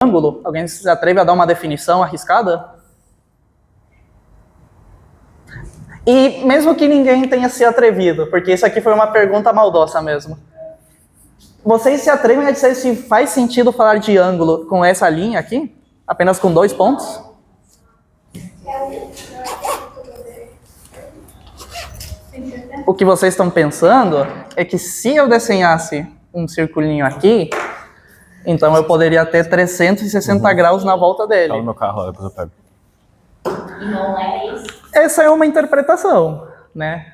ângulo? Alguém se atreve a dar uma definição arriscada? E mesmo que ninguém tenha se atrevido, porque isso aqui foi uma pergunta maldosa mesmo. Vocês se atrevem a dizer se faz sentido falar de ângulo com essa linha aqui? Apenas com 2 pontos? O que vocês estão pensando é que se eu desenhasse um circulinho aqui, então eu poderia ter 360 graus na volta dele. Tá no meu carro, depois eu pego. E não é isso? Essa é uma interpretação, né?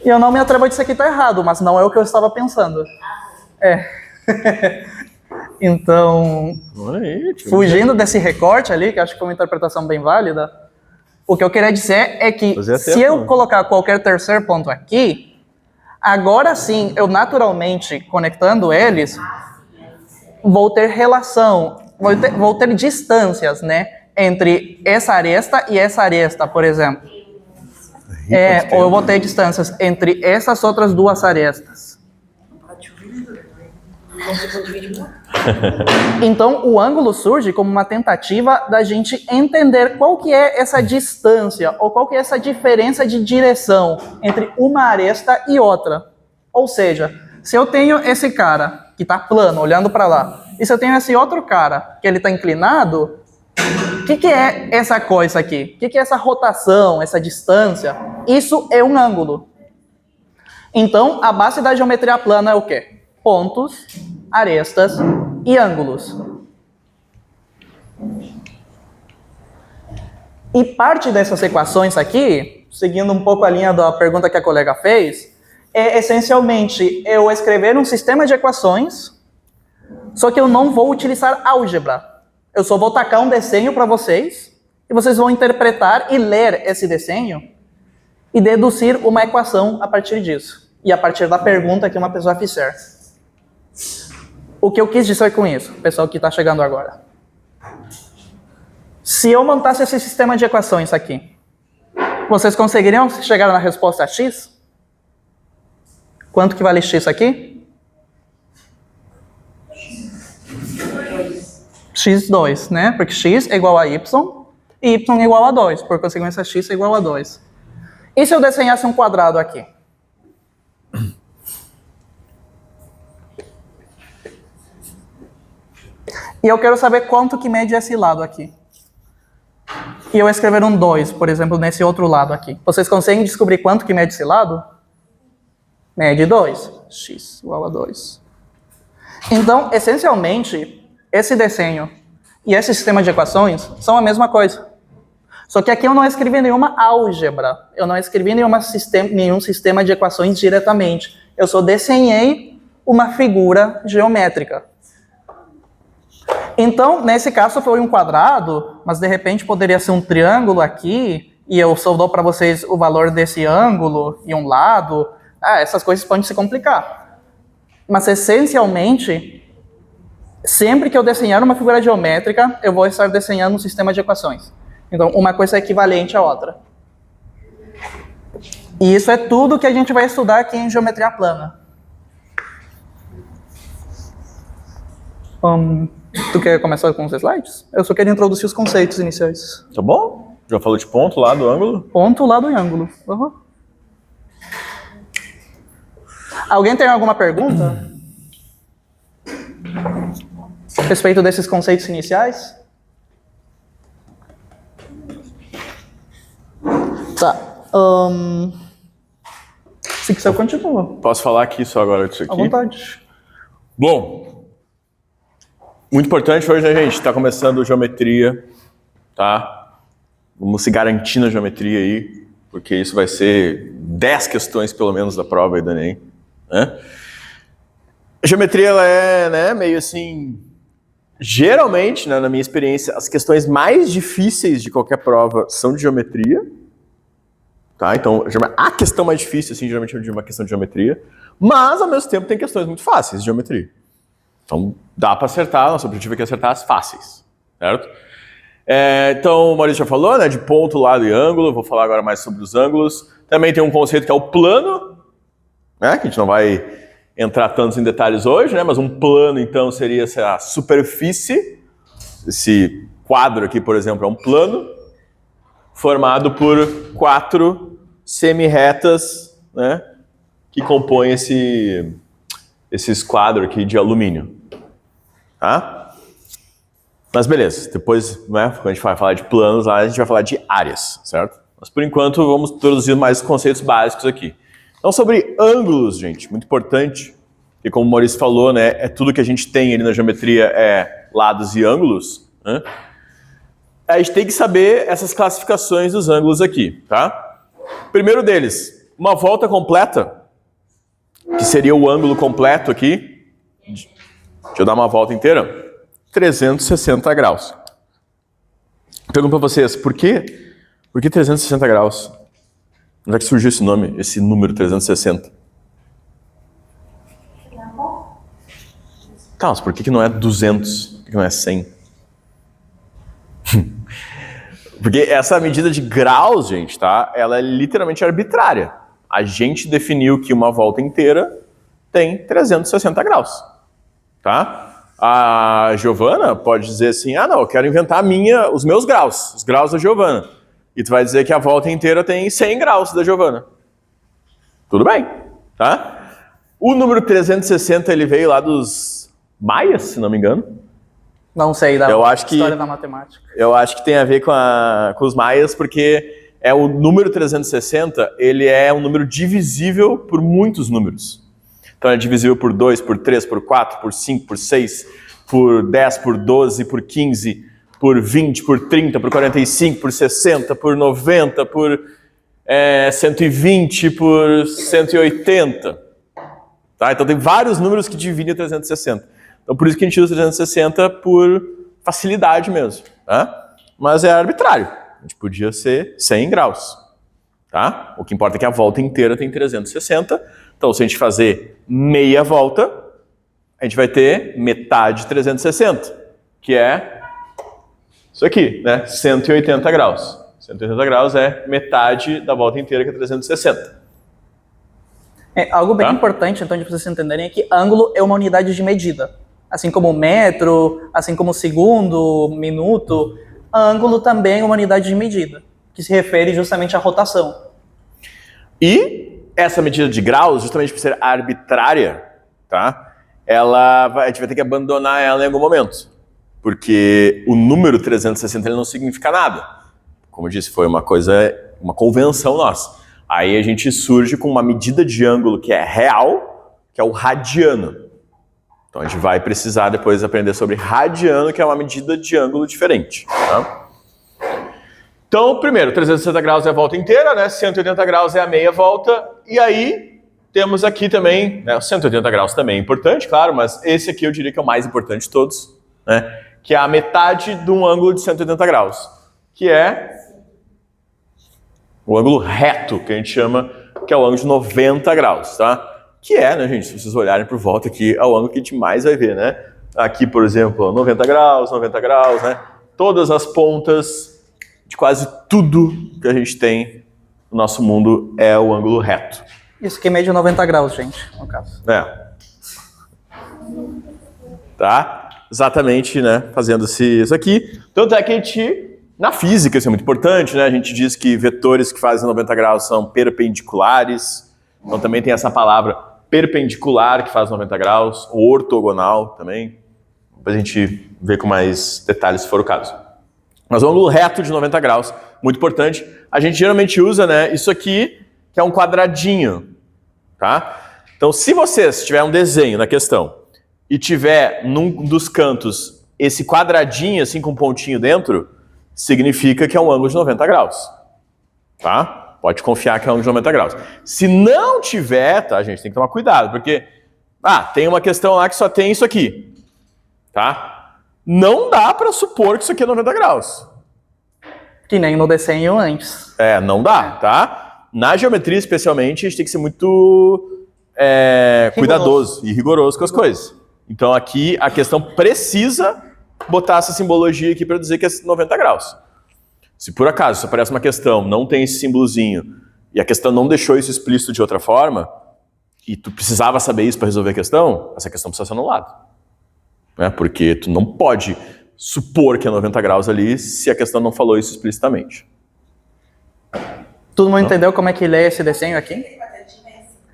Eu não me atrevo a dizer que está errado, mas não é o que eu estava pensando. Então, fugindo desse recorte ali, que acho que foi uma interpretação bem válida, o que eu queria dizer é que se eu colocar qualquer terceiro ponto aqui, agora sim, eu naturalmente, conectando eles, vou ter relação, vou ter distâncias, né? Entre essa aresta e essa aresta, por exemplo. Ou eu vou ter distâncias entre essas outras duas arestas. Então, o ângulo surge como uma tentativa da gente entender qual que é essa distância, ou qual que é essa diferença de direção entre uma aresta e outra. Ou seja, se eu tenho esse cara que está plano, olhando para lá, e se eu tenho esse outro cara que ele está inclinado, o que é essa coisa aqui? O que é essa rotação, essa distância? Isso é um ângulo. Então, a base da geometria plana é o quê? Pontos, arestas e ângulos. E parte dessas equações aqui, seguindo um pouco a linha da pergunta que a colega fez, é essencialmente eu escrever um sistema de equações, só que eu não vou utilizar álgebra. Eu só vou tacar um desenho para vocês, e vocês vão interpretar e ler esse desenho e deduzir uma equação a partir disso. E a partir da pergunta que uma pessoa fizer. O que eu quis dizer com isso, pessoal que está chegando agora? Se eu montasse esse sistema de equações aqui, vocês conseguiriam chegar na resposta x? Quanto que vale x aqui? x2, né? Porque x é igual a y, e y é igual a 2. Por consequência, x é igual a 2. E se eu desenhasse um quadrado aqui? E eu quero saber quanto que mede esse lado aqui. E eu escrever um 2, por exemplo, nesse outro lado aqui. Vocês conseguem descobrir quanto que mede esse lado? Mede 2. X igual a 2. Então, essencialmente, esse desenho e esse sistema de equações são a mesma coisa. Só que aqui eu não escrevi nenhuma álgebra. Eu não escrevi nenhum sistema de equações diretamente. Eu só desenhei uma figura geométrica. Então, nesse caso foi um quadrado, mas de repente poderia ser um triângulo aqui, e eu só dou para vocês o valor desse ângulo e um lado. Essas coisas podem se complicar. Mas, essencialmente, sempre que eu desenhar uma figura geométrica, eu vou estar desenhando um sistema de equações. Então, uma coisa é equivalente à outra. E isso é tudo que a gente vai estudar aqui em geometria plana. Tu quer começar com os slides? Eu só quero introduzir os conceitos iniciais. Tá bom? Já falou de ponto, lado, ângulo? Ponto, lado e ângulo. Uhum. Alguém tem alguma pergunta a respeito desses conceitos iniciais? Tá. Se quiser, eu continuo. Posso falar aqui só agora disso aqui? À vontade. Bom, muito importante hoje, né, gente? Está começando geometria, tá? Vamos se garantir na geometria aí, porque isso vai ser 10 questões, pelo menos, da prova aí do Enem. Né? A geometria, ela é, né, meio assim... Geralmente, né, na minha experiência, as questões mais difíceis de qualquer prova são de geometria. Tá? Então, a questão mais difícil, assim, geralmente é uma questão de geometria. Mas, ao mesmo tempo, tem questões muito fáceis de geometria. Então, dá para acertar, nosso objetivo aqui é acertar as fáceis, certo? Então, o Maurício já falou, né, de ponto, lado e ângulo. Vou falar agora mais sobre os ângulos. Também tem um conceito que é o plano, né, que a gente não vai entrar tantos em detalhes hoje, né? Mas um plano, então, seria a superfície. Esse quadro aqui, por exemplo, é um plano formado por 4 semi-retas, né? Que compõem esses quadros aqui de alumínio. Tá? Mas beleza, depois, né, quando a gente vai falar de planos, lá a gente vai falar de áreas, certo? Mas por enquanto vamos introduzir mais conceitos básicos aqui. Então sobre ângulos, gente, muito importante, que como o Maurício falou, né, é tudo que a gente tem ali na geometria é lados e ângulos, né? A gente tem que saber essas classificações dos ângulos aqui, tá? Primeiro deles, uma volta completa, que seria o ângulo completo aqui. Deixa eu dar uma volta inteira. 360 graus. Pergunto para vocês, por que 360 graus? Onde é que surgiu esse nome, esse número 360? Tá, mas por que não é 200? Por que não é 100? Porque essa medida de graus, gente, tá? Ela é literalmente arbitrária. A gente definiu que uma volta inteira tem 360 graus, tá? A Giovana pode dizer assim, ah não, eu quero inventar os meus graus, os graus da Giovana. E tu vai dizer que a volta inteira tem 100 graus da Giovana. Tudo bem, tá? O número 360, ele veio lá dos maias, se não me engano. Não sei, da história da matemática. Eu acho que tem a ver com os maias, porque o número 360, ele é um número divisível por muitos números. Então é divisível por 2, por 3, por 4, por 5, por 6, por 10, por 12, por 15, por 20, por 30, por 45, por 60, por 90, por 120, por 180. Tá? Então tem vários números que dividem 360. Então por isso que a gente usa 360 por facilidade mesmo. Tá? Mas é arbitrário. A gente podia ser 100 graus. Tá? O que importa é que a volta inteira tem 360. Então, se a gente fazer meia volta, a gente vai ter metade de 360, que é isso aqui, né? 180 graus. 180 graus é metade da volta inteira, que é 360. Algo bem importante, então, de vocês entenderem, é que ângulo é uma unidade de medida. Assim como metro, assim como segundo, minuto, ângulo também é uma unidade de medida, que se refere justamente à rotação. E essa medida de graus, justamente por ser arbitrária, tá? A gente vai ter que abandonar ela em algum momento. Porque o número 360 ele não significa nada. Como eu disse, foi uma convenção nossa. Aí a gente surge com uma medida de ângulo que é real, que é o radiano. Então a gente vai precisar depois aprender sobre radiano, que é uma medida de ângulo diferente, tá? Então, primeiro, 360 graus é a volta inteira, né? 180 graus é a meia volta. E aí, temos aqui também, né? 180 graus também é importante, claro, mas esse aqui eu diria que é o mais importante de todos, né? Que é a metade de um ângulo de 180 graus, que é o ângulo reto, que a gente chama, que é o ângulo de 90 graus, tá? Que é, né, gente, se vocês olharem por volta aqui, é o ângulo que a gente mais vai ver, né? Aqui, por exemplo, 90 graus, né? Todas as pontas de quase tudo que a gente tem no nosso mundo é o ângulo reto. Isso que mede 90 graus, gente, no caso. Tá? Exatamente, né? Fazendo isso aqui. Tanto é que a gente, na física, isso é muito importante, né? A gente diz que vetores que fazem 90 graus são perpendiculares. Então também tem essa palavra perpendicular que faz 90 graus, ou ortogonal também. Depois a gente vê com mais detalhes se for o caso. Mas o ângulo reto de 90 graus, muito importante. A gente geralmente usa, né, isso aqui, que é um quadradinho, tá? Então, se vocês tiver um desenho na questão e tiver num dos cantos esse quadradinho, assim, com um pontinho dentro, significa que é um ângulo de 90 graus, tá? Pode confiar que é um ângulo de 90 graus. Se não tiver, tá, gente, tem que tomar cuidado, porque, tem uma questão lá que só tem isso aqui, tá? Não dá para supor que isso aqui é 90 graus. Que nem no desenho antes. Não dá, tá? Na geometria, especialmente, a gente tem que ser muito cuidadoso e rigoroso com as coisas. Então aqui a questão precisa botar essa simbologia aqui para dizer que é 90 graus. Se por acaso isso aparece uma questão, não tem esse símbolozinho, e a questão não deixou isso explícito de outra forma, e tu precisava saber isso para resolver a questão, essa questão precisa ser anulada. Né? Porque tu não pode supor que é 90 graus ali se a questão não falou isso explicitamente. Todo mundo entendeu como é que lê esse desenho aqui?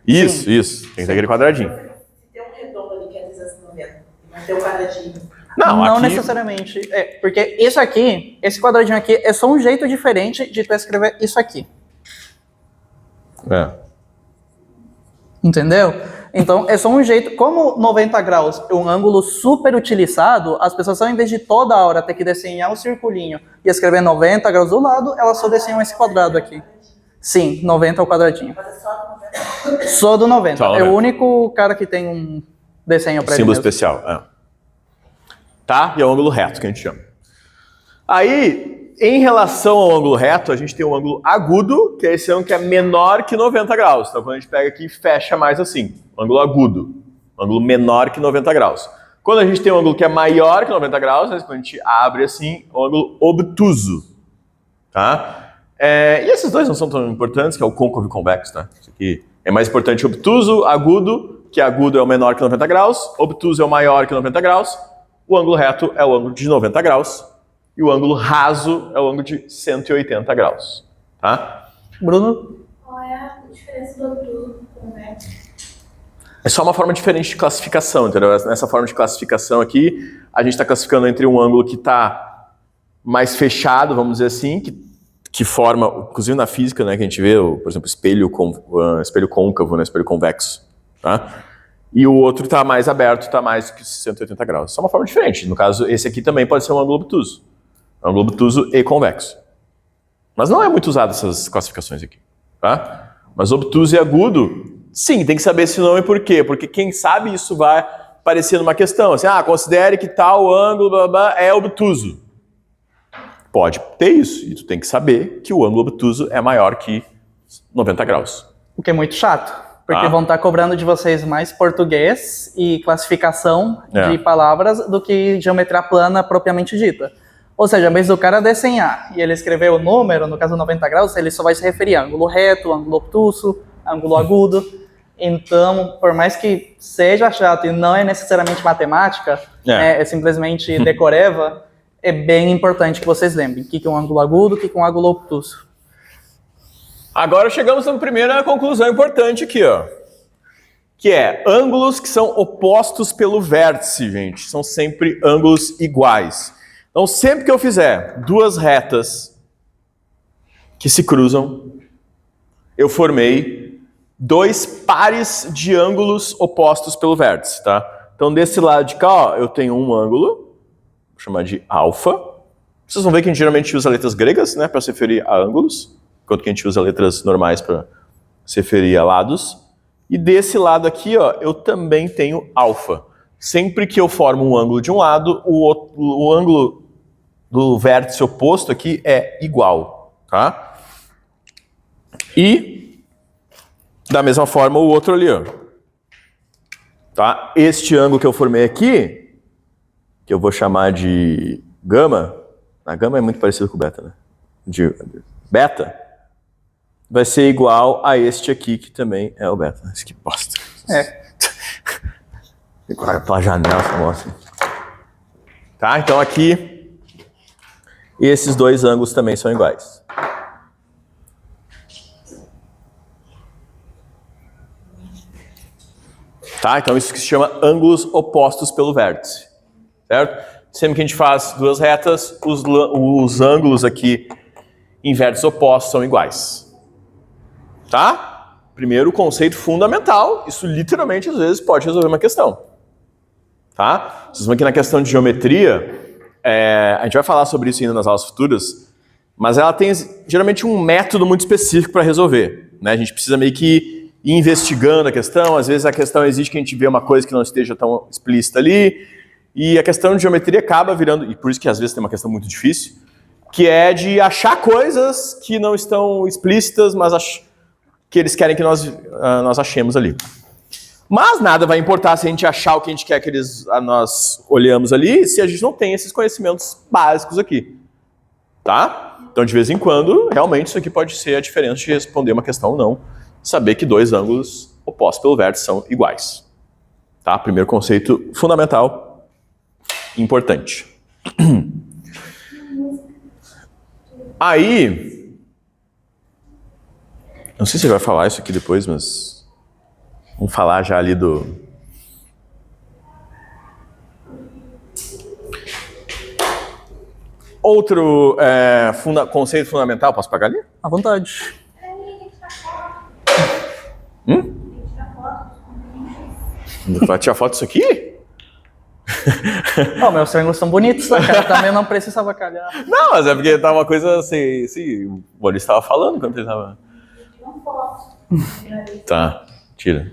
Isso, isso. Tem que ter aquele quadradinho. Se tem um redondo ali que é 290, vai ter um quadradinho. Não aqui... necessariamente. Porque isso aqui, esse quadradinho aqui, é só um jeito diferente de tu escrever isso aqui. Entendeu? Então, é só um jeito. Como 90 graus é um ângulo super utilizado, as pessoas, ao invés de toda hora ter que desenhar um circulinho e escrever 90 graus do lado, elas só desenham esse quadrado aqui. Sim, 90 é o quadradinho. Só do 90. Só 90. É o único cara que tem um desenho para ele Símbolo mesmo. especial. Tá? E é o ângulo reto que a gente chama. Aí, em relação ao ângulo reto, a gente tem um ângulo agudo, que é esse ângulo que é menor que 90 graus. Então, quando a gente pega aqui, fecha mais assim. Ângulo agudo. Ângulo menor que 90 graus. Quando a gente tem um ângulo que é maior que 90 graus, né, quando a gente abre assim, é um ângulo obtuso. Tá? E esses dois não são tão importantes, que é o côncavo e o convexo. Tá? Isso aqui é mais importante obtuso, agudo, que agudo é o menor que 90 graus, obtuso é o maior que 90 graus, o ângulo reto é o ângulo de 90 graus, e o ângulo raso é o ângulo de 180 graus. Tá? Bruno? Qual é a diferença do obtuso com o convexo? É só uma forma diferente de classificação, entendeu? Nessa forma de classificação aqui, a gente está classificando entre um ângulo que está mais fechado, vamos dizer assim, que forma, inclusive na física, né, que a gente vê, por exemplo, espelho côncavo, né, espelho convexo, tá? E o outro está mais aberto, está mais que 180 graus. Só uma forma diferente. No caso, esse aqui também pode ser um ângulo obtuso. Ângulo obtuso e convexo. Mas não é muito usado essas classificações aqui, tá? Mas obtuso e agudo, sim, tem que saber esse nome por quê? Porque quem sabe isso vai aparecer numa questão, assim, considere que tal ângulo blá, blá, blá, é obtuso. Pode ter isso, e tu tem que saber que o ângulo obtuso é maior que 90 graus. O que é muito chato, porque vão estar cobrando de vocês mais português e classificação de palavras do que geometria plana propriamente dita. Ou seja, ao invés do cara desenhar e ele escrever o número, no caso 90 graus, ele só vai se referir a ângulo reto, ângulo obtuso, ângulo agudo. Então, por mais que seja chato e não é necessariamente matemática, é simplesmente decoreba, é bem importante que vocês lembrem o que é um ângulo agudo, o que é um ângulo obtuso. Agora chegamos na primeira conclusão importante aqui, ó. Que é ângulos que são opostos pelo vértice, gente. São sempre ângulos iguais. Então, sempre que eu fizer duas retas que se cruzam, eu formei dois pares de ângulos opostos pelo vértice, tá? Então, desse lado de cá, ó, eu tenho um ângulo, vou chamar de alfa. Vocês vão ver que a gente geralmente usa letras gregas, né, para se referir a ângulos, enquanto que a gente usa letras normais para se referir a lados. E desse lado aqui, ó, eu também tenho alfa. Sempre que eu formo um ângulo de um lado, o ângulo do vértice oposto aqui é igual, tá? E, da mesma forma, o outro ali, ó. Tá? Este ângulo que eu formei aqui, que eu vou chamar de gama, a gama é muito parecido com o beta, né? De beta, vai ser igual a este aqui, que também é o beta. Isso que bosta. Pela janela, essa moça. Tá? Então aqui, esses dois ângulos também são iguais. Tá? Então isso que se chama ângulos opostos pelo vértice. Certo? Sempre que a gente faz duas retas, os ângulos aqui em vértices opostos são iguais. Tá? Primeiro, conceito fundamental. Isso literalmente, às vezes, pode resolver uma questão. Tá? Vocês vão aqui na questão de geometria. A gente vai falar sobre isso ainda nas aulas futuras. Mas ela tem, geralmente, um método muito específico para resolver. Né? A gente precisa meio que ir investigando a questão. Às vezes, a questão exige que a gente vê uma coisa que não esteja tão explícita ali. E a questão de geometria acaba virando... E por isso que, às vezes, tem uma questão muito difícil. Que é de achar coisas que não estão explícitas, mas que eles querem que nós achemos ali. Mas nada vai importar se a gente achar o que a gente quer que nós olhamos ali, se a gente não tem esses conhecimentos básicos aqui. Tá? Então, de vez em quando, realmente, isso aqui pode ser a diferença de responder uma questão ou não. Saber que dois ângulos opostos pelo vértice são iguais. Tá? Primeiro conceito fundamental, importante. Aí, não sei se você vai falar isso aqui depois, mas vamos falar já ali do... Outro conceito fundamental, posso pagar ali? À vontade. Vai tirar foto disso aqui? Oh, meus triângulos são bonitos, né, cara? Também não precisa avacalhar. Não, mas é porque tá uma coisa assim, o Boris estava falando quando ele estava... Tá, tira.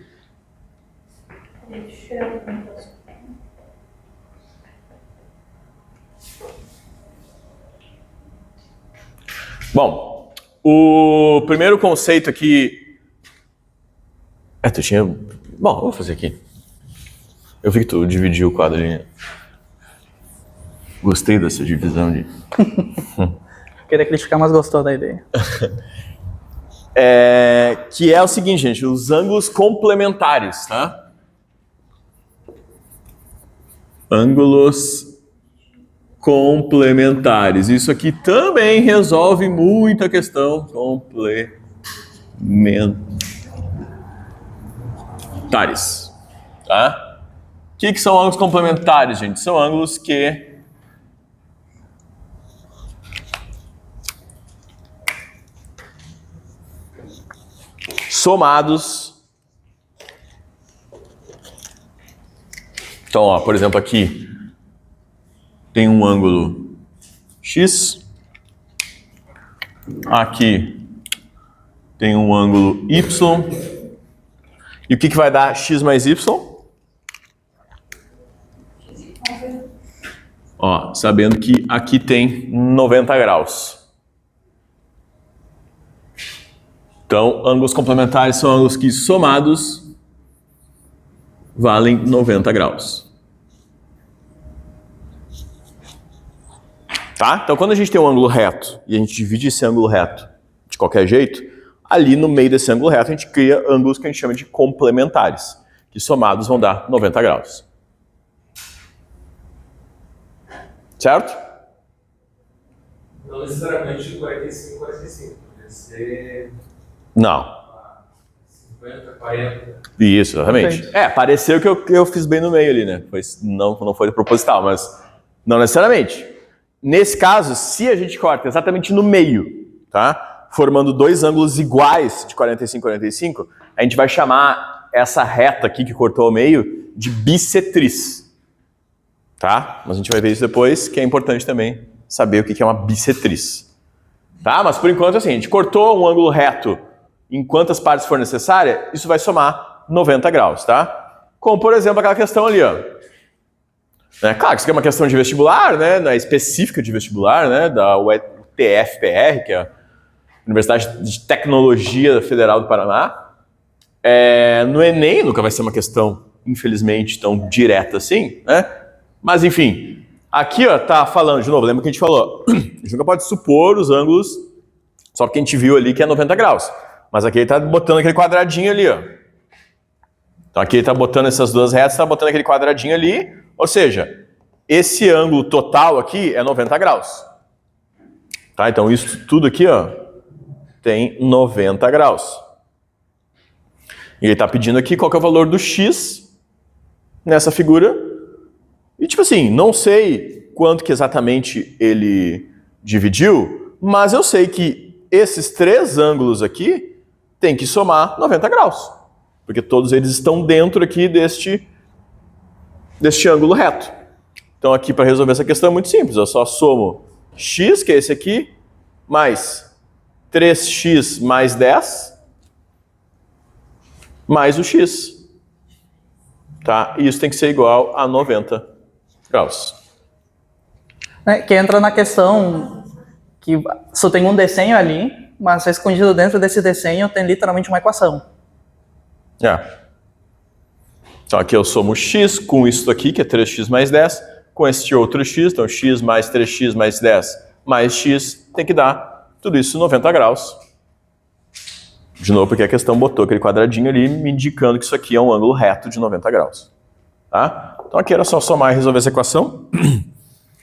Bom, o primeiro conceito aqui... tu tinha... Bom, eu vou fazer aqui. Eu vi que tu dividiu o quadro ali. Gostei dessa divisão de... Queria criticar, mas gostou da ideia. Que é o seguinte, gente, os ângulos complementares, tá? Ângulos complementares. Isso aqui também resolve muita questão. Complementares. Tá? O que são ângulos complementares, gente? São ângulos que somados. Então, ó, por exemplo, aqui tem um ângulo X. Aqui tem um ângulo Y. E o que vai dar X mais Y? Ó, sabendo que aqui tem 90 graus. Então, ângulos complementares são ângulos que somados valem 90 graus. Tá? Então, quando a gente tem um ângulo reto e a gente divide esse ângulo reto de qualquer jeito, ali no meio desse ângulo reto a gente cria ângulos que a gente chama de complementares, que somados vão dar 90 graus. Certo? Não necessariamente 45, 45. Pode ser... Não. 50, 40. Isso, exatamente. Perfeito. Pareceu que eu fiz bem no meio ali, né? Não foi proposital, mas não necessariamente. Nesse caso, se a gente corta exatamente no meio, tá? Formando dois ângulos iguais de 45, 45, a gente vai chamar essa reta aqui que cortou ao meio de bissetriz. Tá? Mas a gente vai ver isso depois, que é importante também saber o que é uma bissetriz. Tá? Mas por enquanto, assim, a gente cortou um ângulo reto em quantas partes for necessária, isso vai somar 90 graus, tá? Como, por exemplo, aquela questão ali, ó. Claro que isso aqui é uma questão de vestibular, né? Não é específica de vestibular, né? Da UTFPR, que é a Universidade de Tecnologia Federal do Paraná. No Enem nunca vai ser uma questão, infelizmente, tão direta assim, né? Mas, enfim, aqui, ó, tá falando, de novo, lembra que a gente falou, a gente nunca pode supor os ângulos, só porque a gente viu ali que é 90 graus. Mas aqui ele tá botando aquele quadradinho ali, ó. Então aqui ele tá botando essas duas retas, tá botando aquele quadradinho ali, ou seja, esse ângulo total aqui é 90 graus. Tá? Então isso tudo aqui, ó, tem 90 graus. E ele tá pedindo aqui qual que é o valor do X nessa figura. E tipo assim, não sei quanto que exatamente ele dividiu, mas eu sei que esses três ângulos aqui tem que somar 90 graus. Porque todos eles estão dentro aqui deste ângulo reto. Então aqui para resolver essa questão é muito simples. Eu só somo x, que é esse aqui, mais 3x mais 10, mais o x. Tá? E isso tem que ser igual a 90 graus. Que entra na questão que só tem um desenho ali, mas escondido dentro desse desenho tem literalmente uma equação. Então aqui eu somo x com isso aqui, que é 3x mais 10, com este outro x, então x mais 3x mais 10 mais x, tem que dar tudo isso 90 graus. De novo, porque a questão botou aquele quadradinho ali me indicando que isso aqui é um ângulo reto de 90 graus. Tá? Então aqui era só somar e resolver essa equação.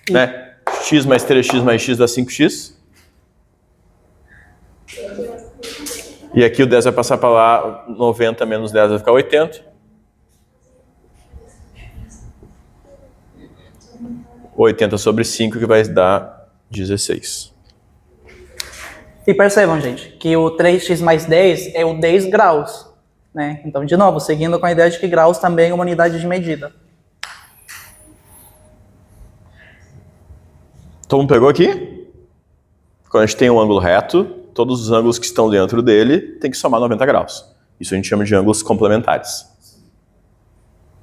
Né? X mais 3x mais x dá 5x. E aqui o 10 vai passar para lá, 90 menos 10 vai ficar 80. 80 sobre 5 que vai dar 16. E percebam, gente, que o 3x mais 10 é o 10 graus. Né? Então, de novo, seguindo com a ideia de que graus também é uma unidade de medida. Todo mundo pegou aqui? Quando a gente tem um ângulo reto, todos os ângulos que estão dentro dele tem que somar 90 graus. Isso a gente chama de ângulos complementares.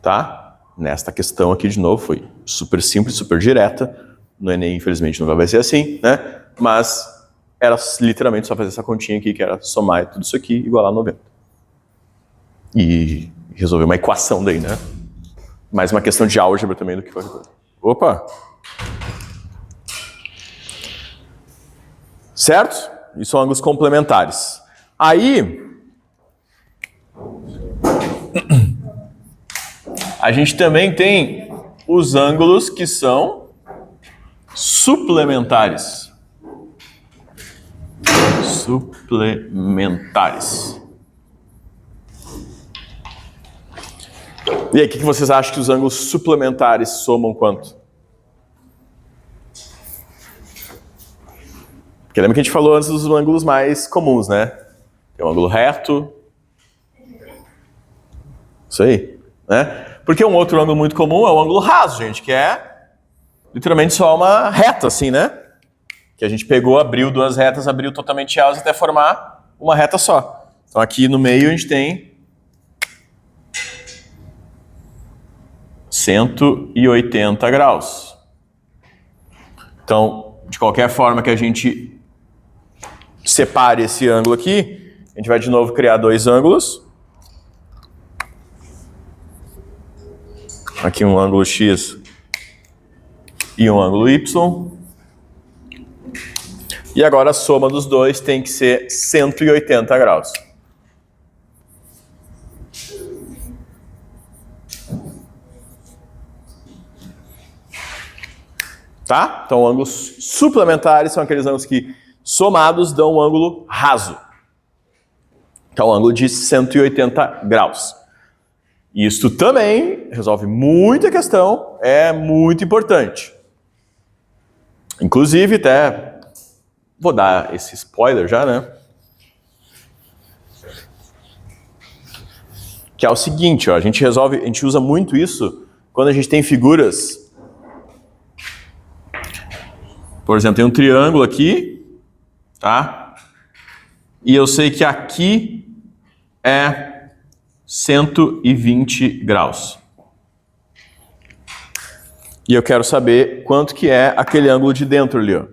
Tá? Nesta questão aqui, de novo, foi super simples, super direta. No Enem, infelizmente, não vai ser assim, né? Mas era literalmente só fazer essa continha aqui, que era somar tudo isso aqui, igualar 90. E resolver uma equação daí, né? Mais uma questão de álgebra também do que qualquer coisa. Opa! Certo? Isso são ângulos complementares. Aí, a gente também tem os ângulos que são suplementares. Suplementares. E aí, o que vocês acham que os ângulos suplementares somam quanto? Porque lembra que a gente falou antes dos ângulos mais comuns, né? Tem um ângulo reto. Isso aí, né? Porque um outro ângulo muito comum é o ângulo raso, gente, que é literalmente só uma reta, assim, né? Que a gente pegou, abriu duas retas, abriu totalmente elas até formar uma reta só. Então aqui no meio a gente tem 180 graus. Então, de qualquer forma que a gente separe esse ângulo aqui, a gente vai de novo criar dois ângulos. Aqui um ângulo X e um ângulo Y. E agora a soma dos dois tem que ser 180 graus. Tá? Então, ângulos suplementares são aqueles ângulos que, somados, dão um ângulo raso. Que é um ângulo de 180 graus. E isso também resolve muita questão, é muito importante. Inclusive, até vou dar esse spoiler já, né? Que é o seguinte, ó, a gente usa muito isso quando a gente tem figuras. Por exemplo, tem um triângulo aqui, tá? E eu sei que aqui é 120 graus. E eu quero saber quanto que é aquele ângulo de dentro ali, ó.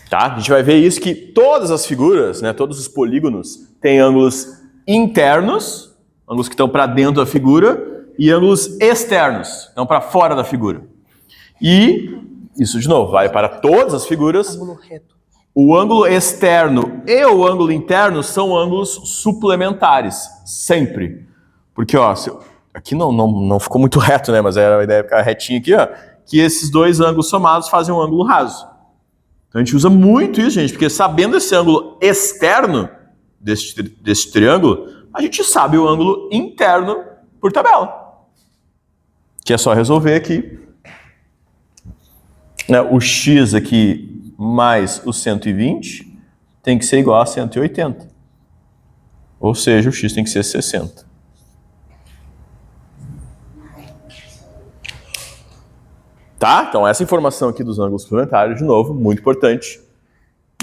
Tá? A gente vai ver isso que todas as figuras, né, todos os polígonos têm ângulos internos, ângulos que estão para dentro da figura, e ângulos externos, estão para fora da figura. E isso, de novo, vai para todas as figuras. Ângulo reto. O ângulo externo e o ângulo interno são ângulos suplementares, sempre. Porque, ó, aqui não ficou muito reto, né? Mas era a ideia de ficar retinho aqui, ó. Que esses dois ângulos somados fazem um ângulo raso. Então a gente usa muito isso, gente, porque sabendo esse ângulo externo desse triângulo, a gente sabe o ângulo interno por tabela. Que é só resolver aqui. Né, o x aqui mais o 120 tem que ser igual a 180. Ou seja, o x tem que ser 60. Tá? Então essa informação aqui dos ângulos suplementares, de novo, muito importante.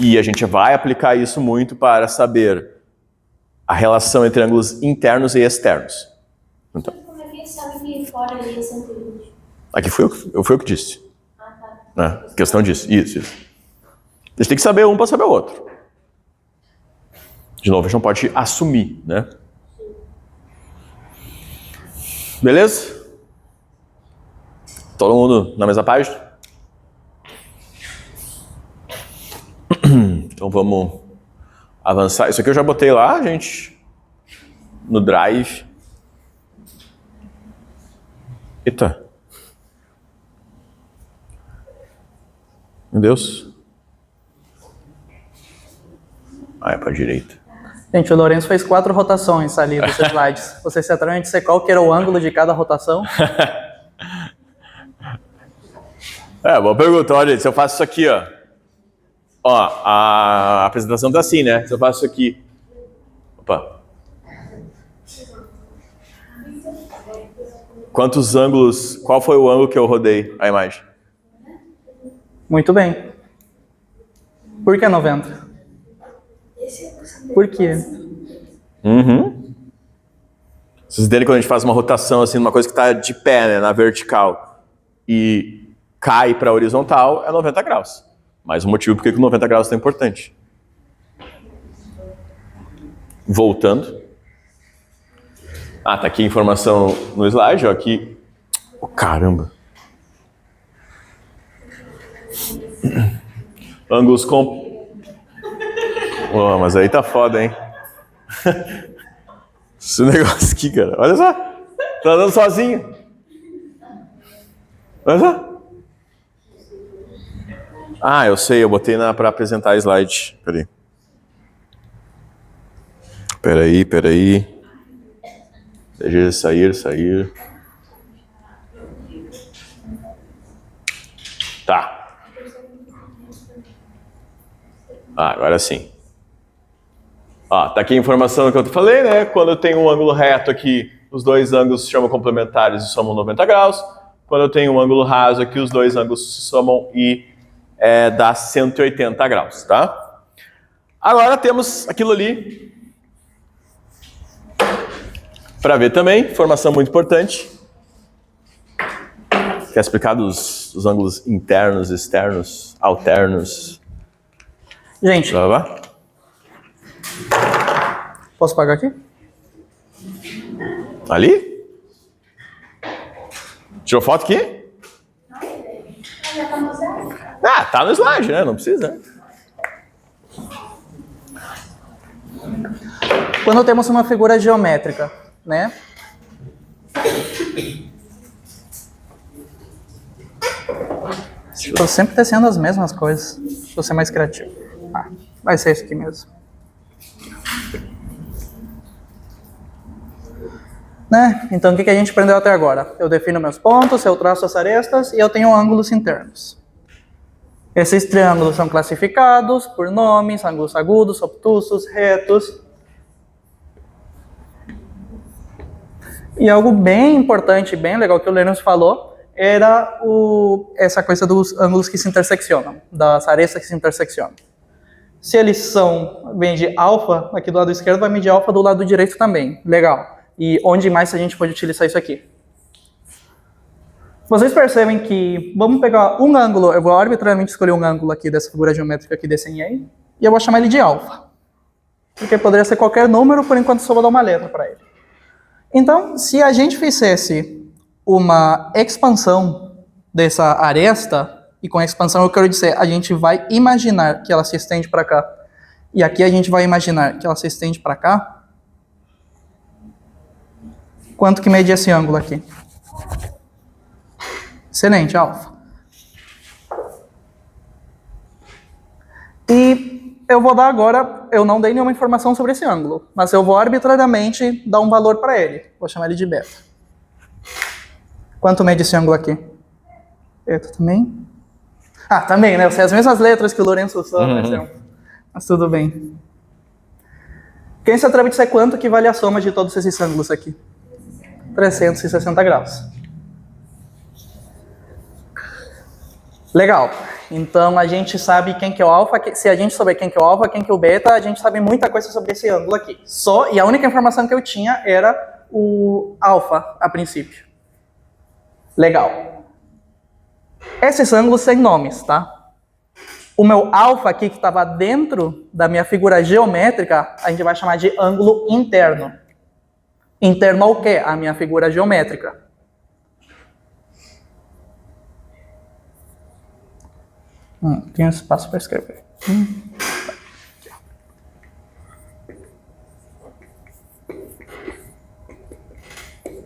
E a gente vai aplicar isso muito para saber a relação entre ângulos internos e externos. Então, Como é que sabe que fora ali é 120? aqui foi eu que disse. Ah, tá. Questão disso. Isso. A gente tem que saber um para saber o outro. De novo, a gente não pode assumir, né? Beleza? Todo mundo na mesma página? Então vamos avançar. Isso aqui eu já botei lá, gente, no Drive. Eita. Meu Deus. Ah, é pra direita. Gente, o Lourenço fez 4 rotações ali dos slides. Vocês se atrevam a dizer qual que era o ângulo de cada rotação? Boa pergunta. Olha, se eu faço isso aqui, ó. Ó, a apresentação tá assim, né? Se eu faço isso aqui. Opa. Quantos ângulos... Qual foi o ângulo que eu rodei a imagem? Muito bem. Por que 90? Por quê? Vocês entendem quando a gente faz uma rotação assim, numa coisa que está de pé, né, na vertical, e cai para a horizontal, é 90 graus. Mas o motivo por que o 90 graus é tão importante. Voltando. Ah, tá aqui a informação no slide, ó, aqui. Oh, caramba. Ângulos com... Oh, mas aí tá foda, hein? Esse negócio aqui, cara. Olha só. Tá andando sozinho. Olha só. Ah, eu sei. Eu botei pra apresentar a slide. Peraí. Deixa ele sair. Tá. Ah, agora sim. Ó, tá aqui a informação que eu falei, né? Quando eu tenho um ângulo reto aqui, os dois ângulos se chamam complementares e somam 90 graus. Quando eu tenho um ângulo raso aqui, os dois ângulos se somam e dá 180 graus, tá? Agora temos aquilo ali para ver também, informação muito importante. Que é explicado os ângulos internos, externos, alternos. Gente, Lá. posso pagar aqui? Ali? Tirou foto aqui? Ah, tá no slide, né? Não precisa. Quando temos uma figura geométrica, né? Estou sempre tecendo as mesmas coisas. Vou ser mais criativo. Ah, vai ser isso aqui mesmo. Né? Então, o que a gente aprendeu até agora? Eu defino meus pontos, eu traço as arestas e eu tenho ângulos internos. Esses triângulos são classificados por nomes, ângulos agudos, obtusos, retos. E algo bem importante, bem legal que o Lourenço falou, era essa coisa dos ângulos que se interseccionam, das arestas que se interseccionam. Se eles vêm de alfa, aqui do lado esquerdo vai medir alfa do lado direito também. Legal. E onde mais a gente pode utilizar isso aqui? Vocês percebem que, vamos pegar um ângulo, eu vou arbitrariamente escolher um ângulo aqui dessa figura geométrica que desenhei, e eu vou chamar ele de alfa. Porque poderia ser qualquer número, por enquanto só vou dar uma letra para ele. Então, se a gente fizesse uma expansão dessa aresta, e com a expansão eu quero dizer, a gente vai imaginar que ela se estende para cá, e aqui a gente vai imaginar que ela se estende para cá, quanto que mede esse ângulo aqui? Excelente, alfa. E eu vou dar agora, eu não dei nenhuma informação sobre esse ângulo, mas eu vou arbitrariamente dar um valor para ele. Vou chamar ele de beta. Quanto mede esse ângulo aqui? Beta também? Ah, também, né? Eu sei as mesmas letras que o Lourenço usou, mas tudo bem. Quem se atreve a dizer quanto que vale a soma de todos esses ângulos aqui? 360 graus. Legal. Então a gente sabe quem que é o alfa. Se a gente souber quem que é o alfa, quem que é o beta, a gente sabe muita coisa sobre esse ângulo aqui. E a única informação que eu tinha era o alfa a princípio. Legal. Esses ângulos têm nomes, tá? O meu alfa aqui, que estava dentro da minha figura geométrica, a gente vai chamar de ângulo interno. Interno ao quê? A minha figura geométrica. Tem espaço para escrever.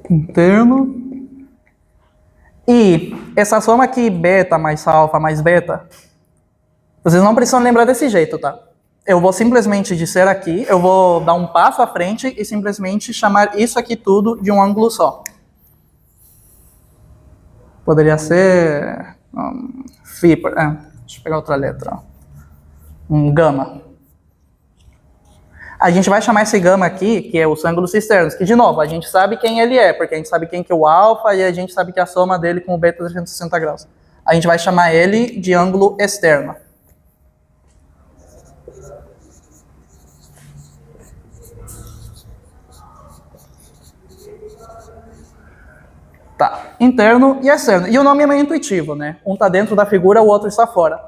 Interno. E essa soma aqui, beta mais alfa mais beta, vocês não precisam lembrar desse jeito, tá? Eu vou simplesmente dizer aqui, eu vou dar um passo à frente e simplesmente chamar isso aqui tudo de um ângulo só. Poderia ser Φ, deixa eu pegar outra letra, ó. Gama. A gente vai chamar esse gama aqui, que é os ângulos externos, que de novo, a gente sabe quem ele é, porque a gente sabe quem que é o alfa e a gente sabe que a soma dele com o beta é 360 graus. A gente vai chamar ele de ângulo externo. Tá, interno e externo. E o nome é meio intuitivo, né? Um está dentro da figura, o outro está fora.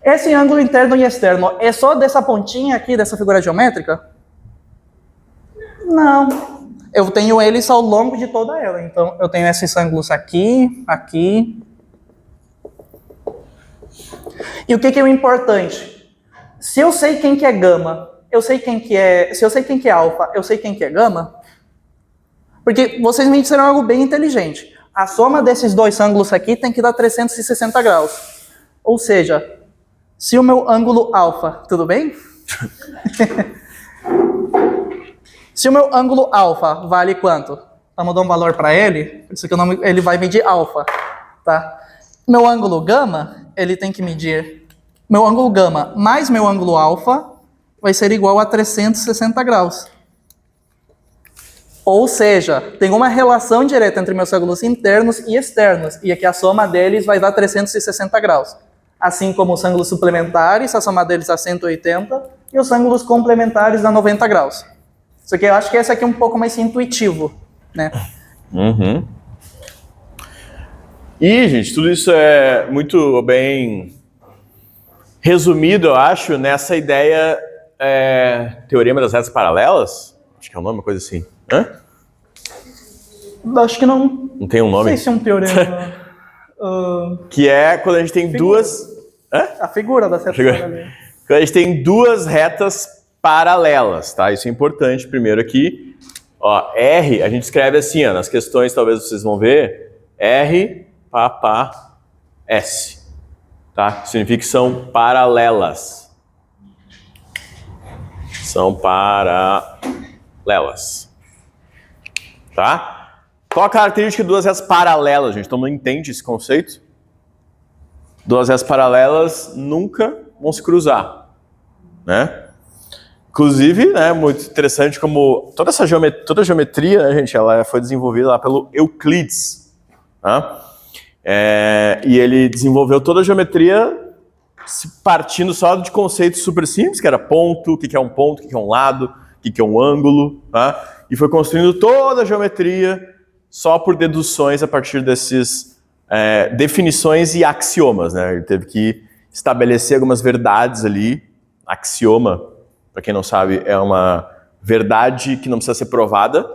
Esse ângulo interno e externo é só dessa pontinha aqui, dessa figura geométrica? Não. Eu tenho eles ao longo de toda ela. Então, eu tenho esses ângulos aqui, aqui. E o que é o importante? Se eu sei quem que é gama, eu sei quem que é... Se eu sei quem que é alfa, eu sei quem que é gama. Porque vocês me disseram algo bem inteligente. A soma desses dois ângulos aqui tem que dar 360 graus. Ou seja... Se o meu ângulo alfa, tudo bem? Se o meu ângulo alfa vale quanto? Vamos dar um valor para ele, por isso que ele vai medir alfa, tá? Meu ângulo gama, ele tem que medir... Meu ângulo gama mais meu ângulo alfa vai ser igual a 360 graus. Ou seja, tem uma relação direta entre meus ângulos internos e externos, e aqui a soma deles vai dar 360 graus. Assim como os ângulos suplementares, a soma deles dá 180, e os ângulos complementares dá 90 graus. Só que eu acho que esse aqui é um pouco mais intuitivo, né? Uhum. E, gente, tudo isso é muito bem resumido, eu acho, nessa ideia, teorema das retas paralelas? Acho que é o nome, uma coisa assim. Hã? Acho que não... Não tem um nome? Não sei se é um teorema... Que é quando a gente tem duas... Hã? A figura da seta paralela. Quando a gente tem duas retas paralelas, tá? Isso é importante primeiro aqui. Ó, R, a gente escreve assim, ó, nas questões talvez vocês vão ver, R, pá, S. Tá? Significa que são paralelas. São paralelas. Tá? Qual a característica de duas retas paralelas, gente? Todo mundo entende esse conceito? Duas retas paralelas nunca vão se cruzar, né? Inclusive, né, muito interessante como toda a geometria, né, gente, ela foi desenvolvida lá pelo Euclides, tá? E ele desenvolveu toda a geometria partindo só de conceitos super simples, que era ponto, o que é um ponto, o que é um lado, o que é um ângulo, tá? E foi construindo toda a geometria só por deduções a partir desses definições e axiomas, né? Ele teve que estabelecer algumas verdades ali. Axioma, para quem não sabe, é uma verdade que não precisa ser provada,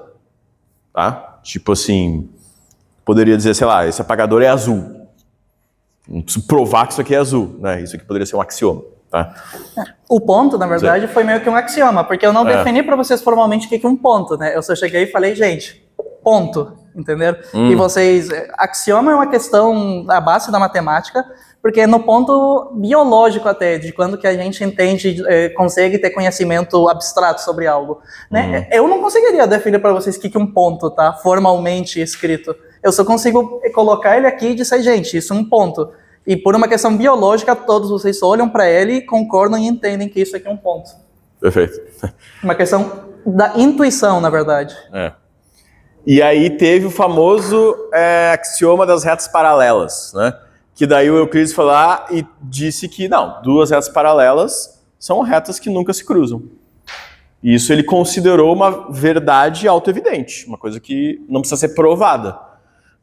tá? Tipo assim, poderia dizer, sei lá, esse apagador é azul. Não preciso provar que isso aqui é azul, né? Isso aqui poderia ser um axioma, tá? O ponto, na verdade, foi meio que um axioma, porque eu não defini para vocês formalmente o que é um ponto, né? Eu só cheguei e falei, gente, ponto, entenderam? E vocês, axioma é uma questão da base da matemática, porque é no ponto biológico até, de quando que a gente entende, consegue ter conhecimento abstrato sobre algo, né? Eu não conseguiria definir para vocês o que é um ponto, tá? Formalmente escrito. Eu só consigo colocar ele aqui e dizer, gente, isso é um ponto. E por uma questão biológica, todos vocês olham para ele, concordam e entendem que isso aqui é um ponto. Perfeito. Uma questão da intuição, na verdade. E aí teve o famoso axioma das retas paralelas, né? Que daí o Euclides foi lá e disse que, não, duas retas paralelas são retas que nunca se cruzam. E isso ele considerou uma verdade autoevidente, uma coisa que não precisa ser provada.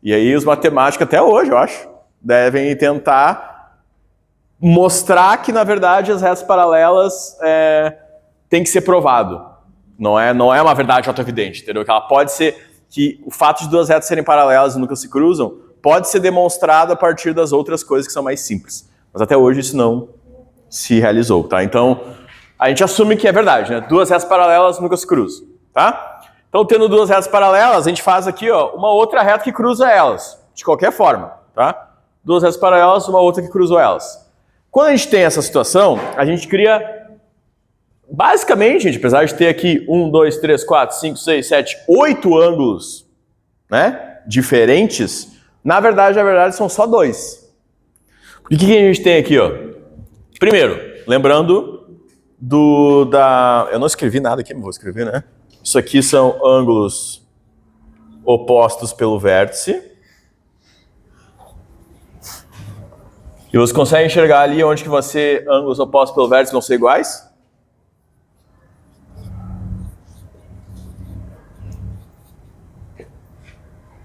E aí os matemáticos, até hoje, eu acho, devem tentar mostrar que, na verdade, as retas paralelas têm que ser provado. Não é uma verdade autoevidente, entendeu? Que ela pode ser, que o fato de duas retas serem paralelas e nunca se cruzam, pode ser demonstrado a partir das outras coisas que são mais simples. Mas até hoje isso não se realizou, tá? Então, a gente assume que é verdade, né? Duas retas paralelas nunca se cruzam, tá? Então, tendo duas retas paralelas, a gente faz aqui ó, uma outra reta que cruza elas, de qualquer forma, tá? Duas retas paralelas, uma outra que cruzou elas. Quando a gente tem essa situação, a gente cria, basicamente, gente, apesar de ter aqui 1, 2, 3, 4, 5, 6, 7, 8 ângulos, né, diferentes, na verdade são só 2. O que a gente tem aqui, ó? Primeiro, lembrando eu não escrevi nada aqui, mas vou escrever, né? Isso aqui são ângulos opostos pelo vértice. E você consegue enxergar ali onde que ângulos opostos pelo vértice vão ser iguais?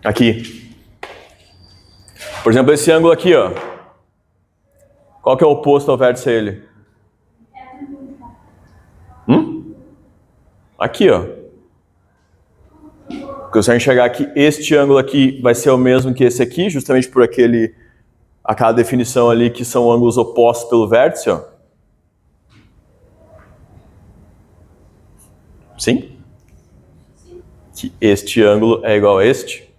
Aqui. Por exemplo, esse ângulo aqui, ó. Qual que é o oposto ao vértice a ele? Aqui, ó. Porque você vai enxergar que este ângulo aqui vai ser o mesmo que esse aqui, justamente por aquela definição ali que são ângulos opostos pelo vértice, ó. Sim? Que este ângulo é igual a este.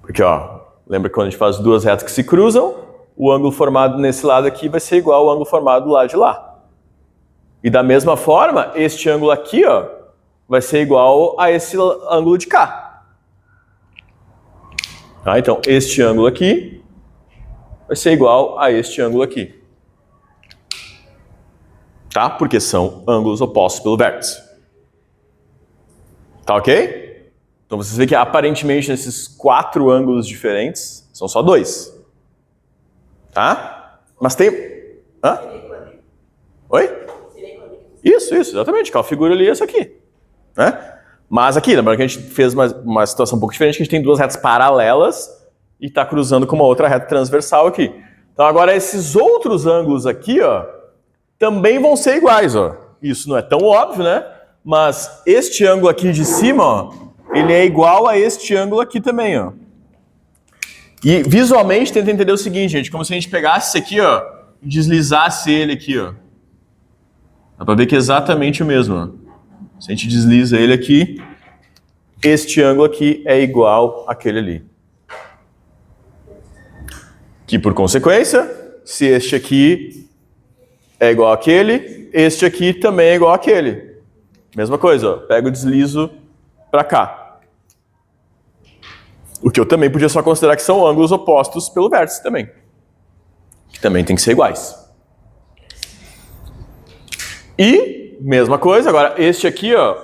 Porque, ó, lembra que quando a gente faz duas retas que se cruzam, o ângulo formado nesse lado aqui vai ser igual ao ângulo formado do lado de lá. E da mesma forma, este ângulo aqui, ó, vai ser igual a esse ângulo de cá. Tá? Então, este ângulo aqui vai ser igual a este ângulo aqui. Tá? Porque são ângulos opostos pelo vértice. Tá ok? Então, vocês veem que aparentemente nesses 4 ângulos diferentes, são só 2. Tá? Mas tem... Hã? Oi? Isso, exatamente. Aquela figura ali é essa aqui. Né? Mas aqui, lembrando que a gente fez uma situação um pouco diferente, que a gente tem duas retas paralelas e está cruzando com uma outra reta transversal aqui. Então agora esses outros ângulos aqui, ó, também vão ser iguais, ó. Isso não é tão óbvio, né? Mas este ângulo aqui de cima, ó, ele é igual a este ângulo aqui também, ó. E visualmente tenta entender o seguinte, gente, como se a gente pegasse esse aqui, ó, e deslizasse ele aqui, ó. Dá pra ver que é exatamente o mesmo, ó. Se a gente desliza ele aqui, este ângulo aqui é igual àquele ali. Que por consequência, se este aqui é igual àquele, este aqui também é igual àquele. Mesma coisa, ó, pego e deslizo para cá. O que eu também podia só considerar que são ângulos opostos pelo vértice também. Que também tem que ser iguais. E, mesma coisa, agora este aqui, ó,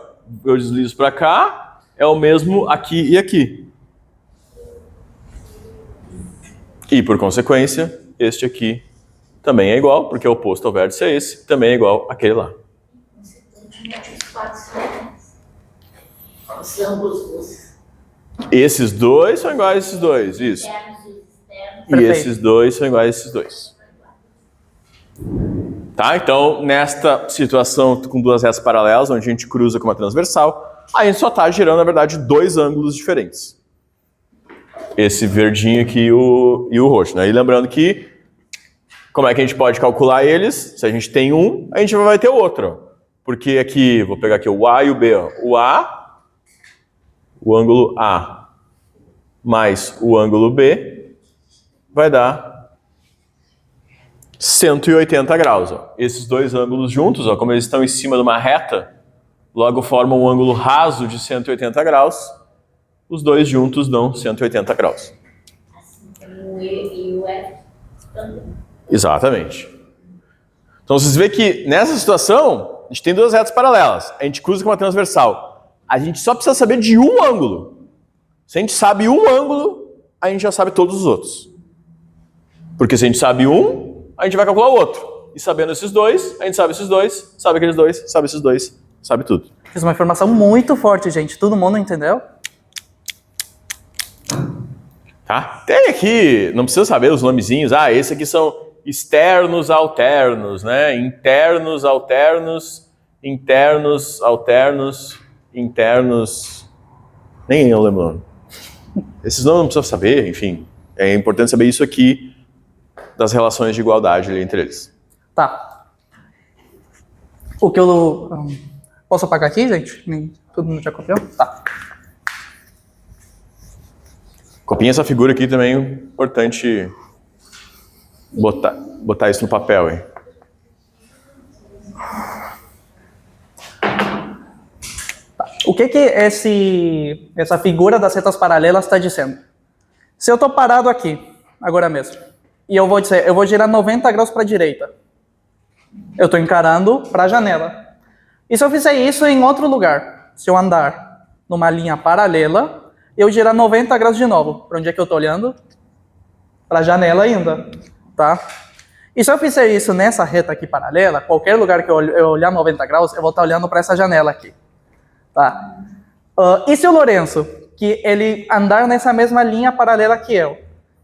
eu deslizo para cá, é o mesmo aqui e aqui. E, por consequência, este aqui também é igual, porque o oposto ao vértice é esse, também é igual àquele lá. Esses dois são iguais a esses dois, isso. E esses dois são iguais a esses dois. Tá? Então, nesta situação com duas retas paralelas, onde a gente cruza com uma transversal, a gente só está gerando, na verdade, dois ângulos diferentes. Esse verdinho aqui e o roxo. Né? E lembrando que, como é que a gente pode calcular eles? Se a gente tem um, a gente vai ter o outro. Porque aqui, vou pegar aqui o A e o B. Ó. O A, o ângulo A, mais o ângulo B, vai dar 180 graus. Ó. Esses dois ângulos juntos, ó, como eles estão em cima de uma reta, logo formam um ângulo raso de 180 graus. Os dois juntos dão 180 graus. O E e o F também. Exatamente. Então vocês veem que nessa situação, a gente tem duas retas paralelas. A gente cruza com uma transversal. A gente só precisa saber de um ângulo. Se a gente sabe um ângulo, a gente já sabe todos os outros. Porque se a gente sabe um, a gente vai calcular o outro. E sabendo esses dois, a gente sabe esses dois, sabe aqueles dois, sabe esses dois, sabe tudo. Fiz uma informação muito forte, gente. Todo mundo entendeu? Tá? Tem aqui, não precisa saber os nomezinhos. Ah, esse aqui são externos alternos, né? Internos alternos, internos alternos, internos... Nem eu lembro o nome. Esses nomes não precisa saber, enfim. É importante saber isso aqui das relações de igualdade ali entre eles. Tá. O que eu... Posso apagar aqui, gente? Todo mundo já copiou? Tá. Copiem essa figura aqui também, importante botar isso no papel, hein? O que essa figura das retas paralelas está dizendo? Se eu estou parado aqui, agora mesmo, e eu vou girar 90 graus para a direita, eu estou encarando para a janela. E se eu fizer isso em outro lugar, se eu andar numa linha paralela, eu girar 90 graus de novo, para onde é que eu estou olhando? Para a janela ainda, tá? E se eu fizer isso nessa reta aqui paralela, qualquer lugar que eu olhar 90 graus, eu vou estar olhando para essa janela aqui. Tá? E se o Lourenço, que ele andar nessa mesma linha paralela que eu,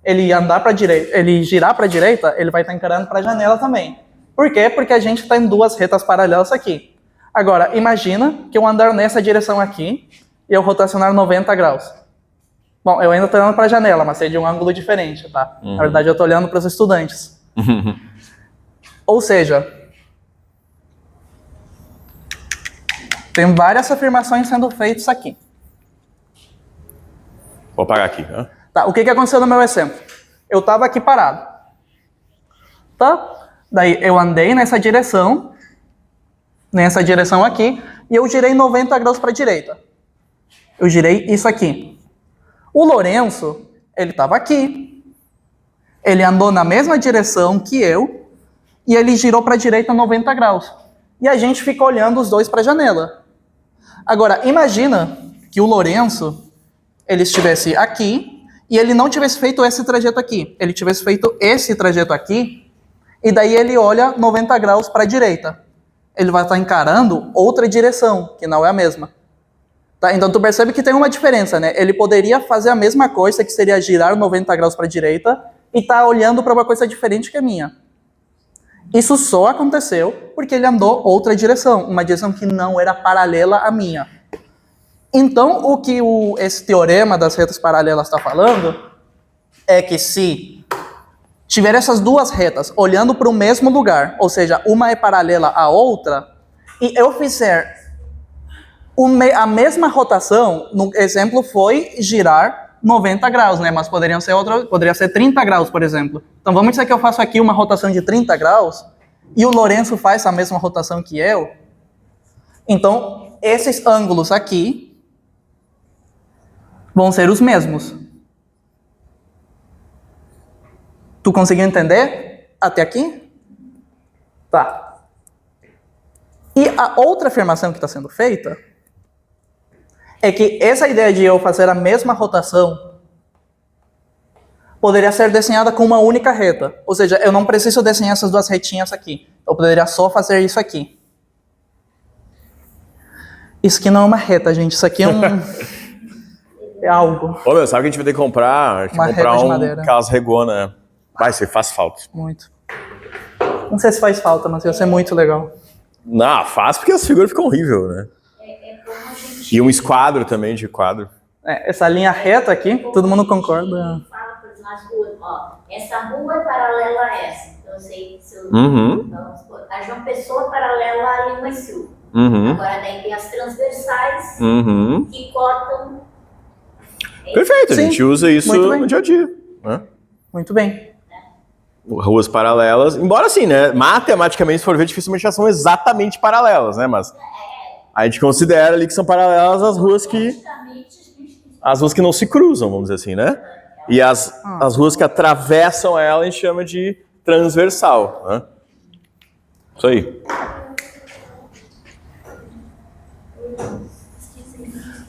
ele andar para direita, ele girar para a direita, ele vai estar encarando para a janela também. Por quê? Porque a gente está em duas retas paralelas aqui. Agora, imagina que eu andar nessa direção aqui e eu rotacionar 90 graus. Bom, eu ainda estou olhando para a janela, mas é de um ângulo diferente, tá? Na verdade, eu estou olhando para os estudantes. Ou seja, tem várias afirmações sendo feitas aqui. Vou apagar aqui. Né? Tá, o que aconteceu no meu exemplo? Eu estava aqui parado. Tá? Daí eu andei nessa direção aqui, e eu girei 90 graus para a direita. Eu girei isso aqui. O Lourenço, ele estava aqui. Ele andou na mesma direção que eu, e ele girou para a direita 90 graus. E a gente fica olhando os dois para a janela. Agora, imagina que o Lourenço, ele estivesse aqui, e ele não tivesse feito esse trajeto aqui. Ele tivesse feito esse trajeto aqui, e daí ele olha 90 graus para a direita. Ele vai estar encarando outra direção, que não é a mesma. Tá? Então tu percebe que tem uma diferença, né? Ele poderia fazer a mesma coisa, que seria girar 90 graus para a direita, e tá olhando para uma coisa diferente que a minha. Isso só aconteceu porque ele andou outra direção, uma direção que não era paralela à minha. Então, o que esse teorema das retas paralelas está falando é que se tiver essas duas retas olhando para o mesmo lugar, ou seja, uma é paralela à outra, e eu fizer a mesma rotação, no exemplo foi girar 90 graus, né? Mas poderia ser 30 graus, por exemplo. Então vamos dizer que eu faço aqui uma rotação de 30 graus e o Lourenço faz a mesma rotação que eu. Então, esses ângulos aqui vão ser os mesmos. Tu conseguiu entender até aqui? Tá. E a outra afirmação que está sendo feita é que essa ideia de eu fazer a mesma rotação poderia ser desenhada com uma única reta. Ou seja, eu não preciso desenhar essas duas retinhas aqui. Eu poderia só fazer isso aqui. Isso aqui não é uma reta, gente. Isso aqui é é algo. Ô, meu, sabe que a gente vai ter que comprar? Uma reta de madeira. Aquelas regonas. Vai, isso faz falta. Muito. Não sei se faz falta, mas ia ser muito legal. Não, faz porque as figuras ficam horríveis, né? E um esquadro também, de quadro. Essa linha reta aqui, todo mundo concorda. Fala por nas ruas, ó, essa rua é paralela a essa. Então, eu sei se eu, vamos supor, a João Pessoa é paralela a Lima e Silva. Agora, daí tem as transversais que cortam. Perfeito, a Sim, gente usa isso no dia a dia. Né? Muito bem. Ruas paralelas, embora assim, né? Matematicamente, se for ver, dificilmente elas são exatamente paralelas, né? Mas a gente considera ali que são paralelas as ruas que não se cruzam, vamos dizer assim, né? E as ruas que atravessam ela a gente chama de transversal, né? Isso aí.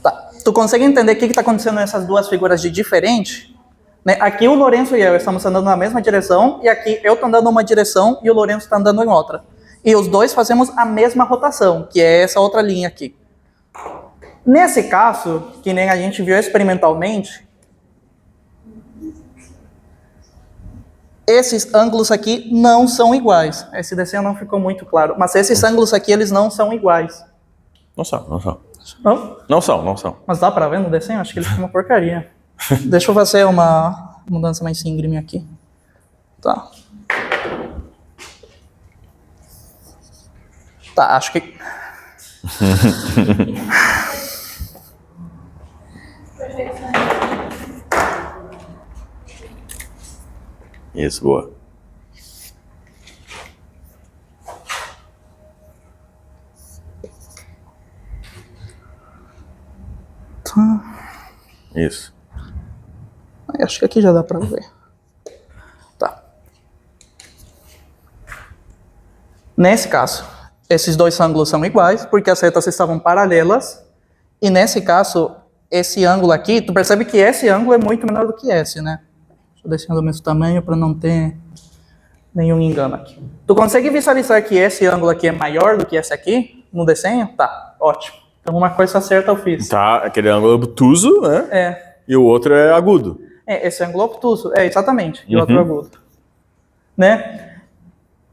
Tá. Tu consegue entender o que está acontecendo nessas duas figuras de diferente? Né? Aqui o Lourenço e eu estamos andando na mesma direção, e aqui eu estou andando em uma direção e o Lourenço está andando em outra. E os dois fazemos a mesma rotação, que é essa outra linha aqui. Nesse caso, que nem a gente viu experimentalmente, esses ângulos aqui não são iguais. Esse desenho não ficou muito claro, mas esses ângulos aqui, eles não são iguais. Não são. Não? Não são. Mas dá pra ver no desenho? Acho que ele ficou uma porcaria. Deixa eu fazer uma mudança mais íngreme aqui. Tá. Tá, acho que... Isso, boa. Isso. Acho que aqui já dá pra ver. Tá. Nesse caso, esses dois ângulos são iguais, porque as retas estavam paralelas. E nesse caso, esse ângulo aqui, tu percebe que esse ângulo é muito menor do que esse, né? Deixa eu deixar do mesmo tamanho para não ter nenhum engano aqui. Tu consegue visualizar que esse ângulo aqui é maior do que esse aqui no desenho? Tá, ótimo. Então uma coisa certa eu fiz. Tá, aquele ângulo obtuso, né? É. E o outro é agudo. É, esse ângulo obtuso. É, exatamente. E o outro agudo. Né?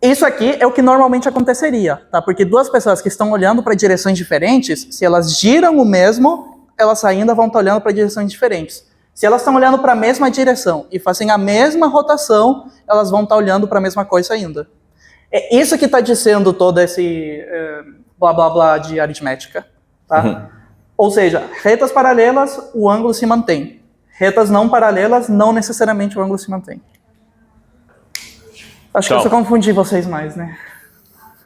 Isso aqui é o que normalmente aconteceria, tá? Porque duas pessoas que estão olhando para direções diferentes, se elas giram o mesmo, elas ainda vão estar olhando para direções diferentes. Se elas estão olhando para a mesma direção e fazem a mesma rotação, elas vão estar olhando para a mesma coisa ainda. É isso que está dizendo todo esse blá blá blá de aritmética. Tá? Ou seja, retas paralelas, o ângulo se mantém. Retas não paralelas, não necessariamente o ângulo se mantém. Acho que eu só confundi vocês mais, né?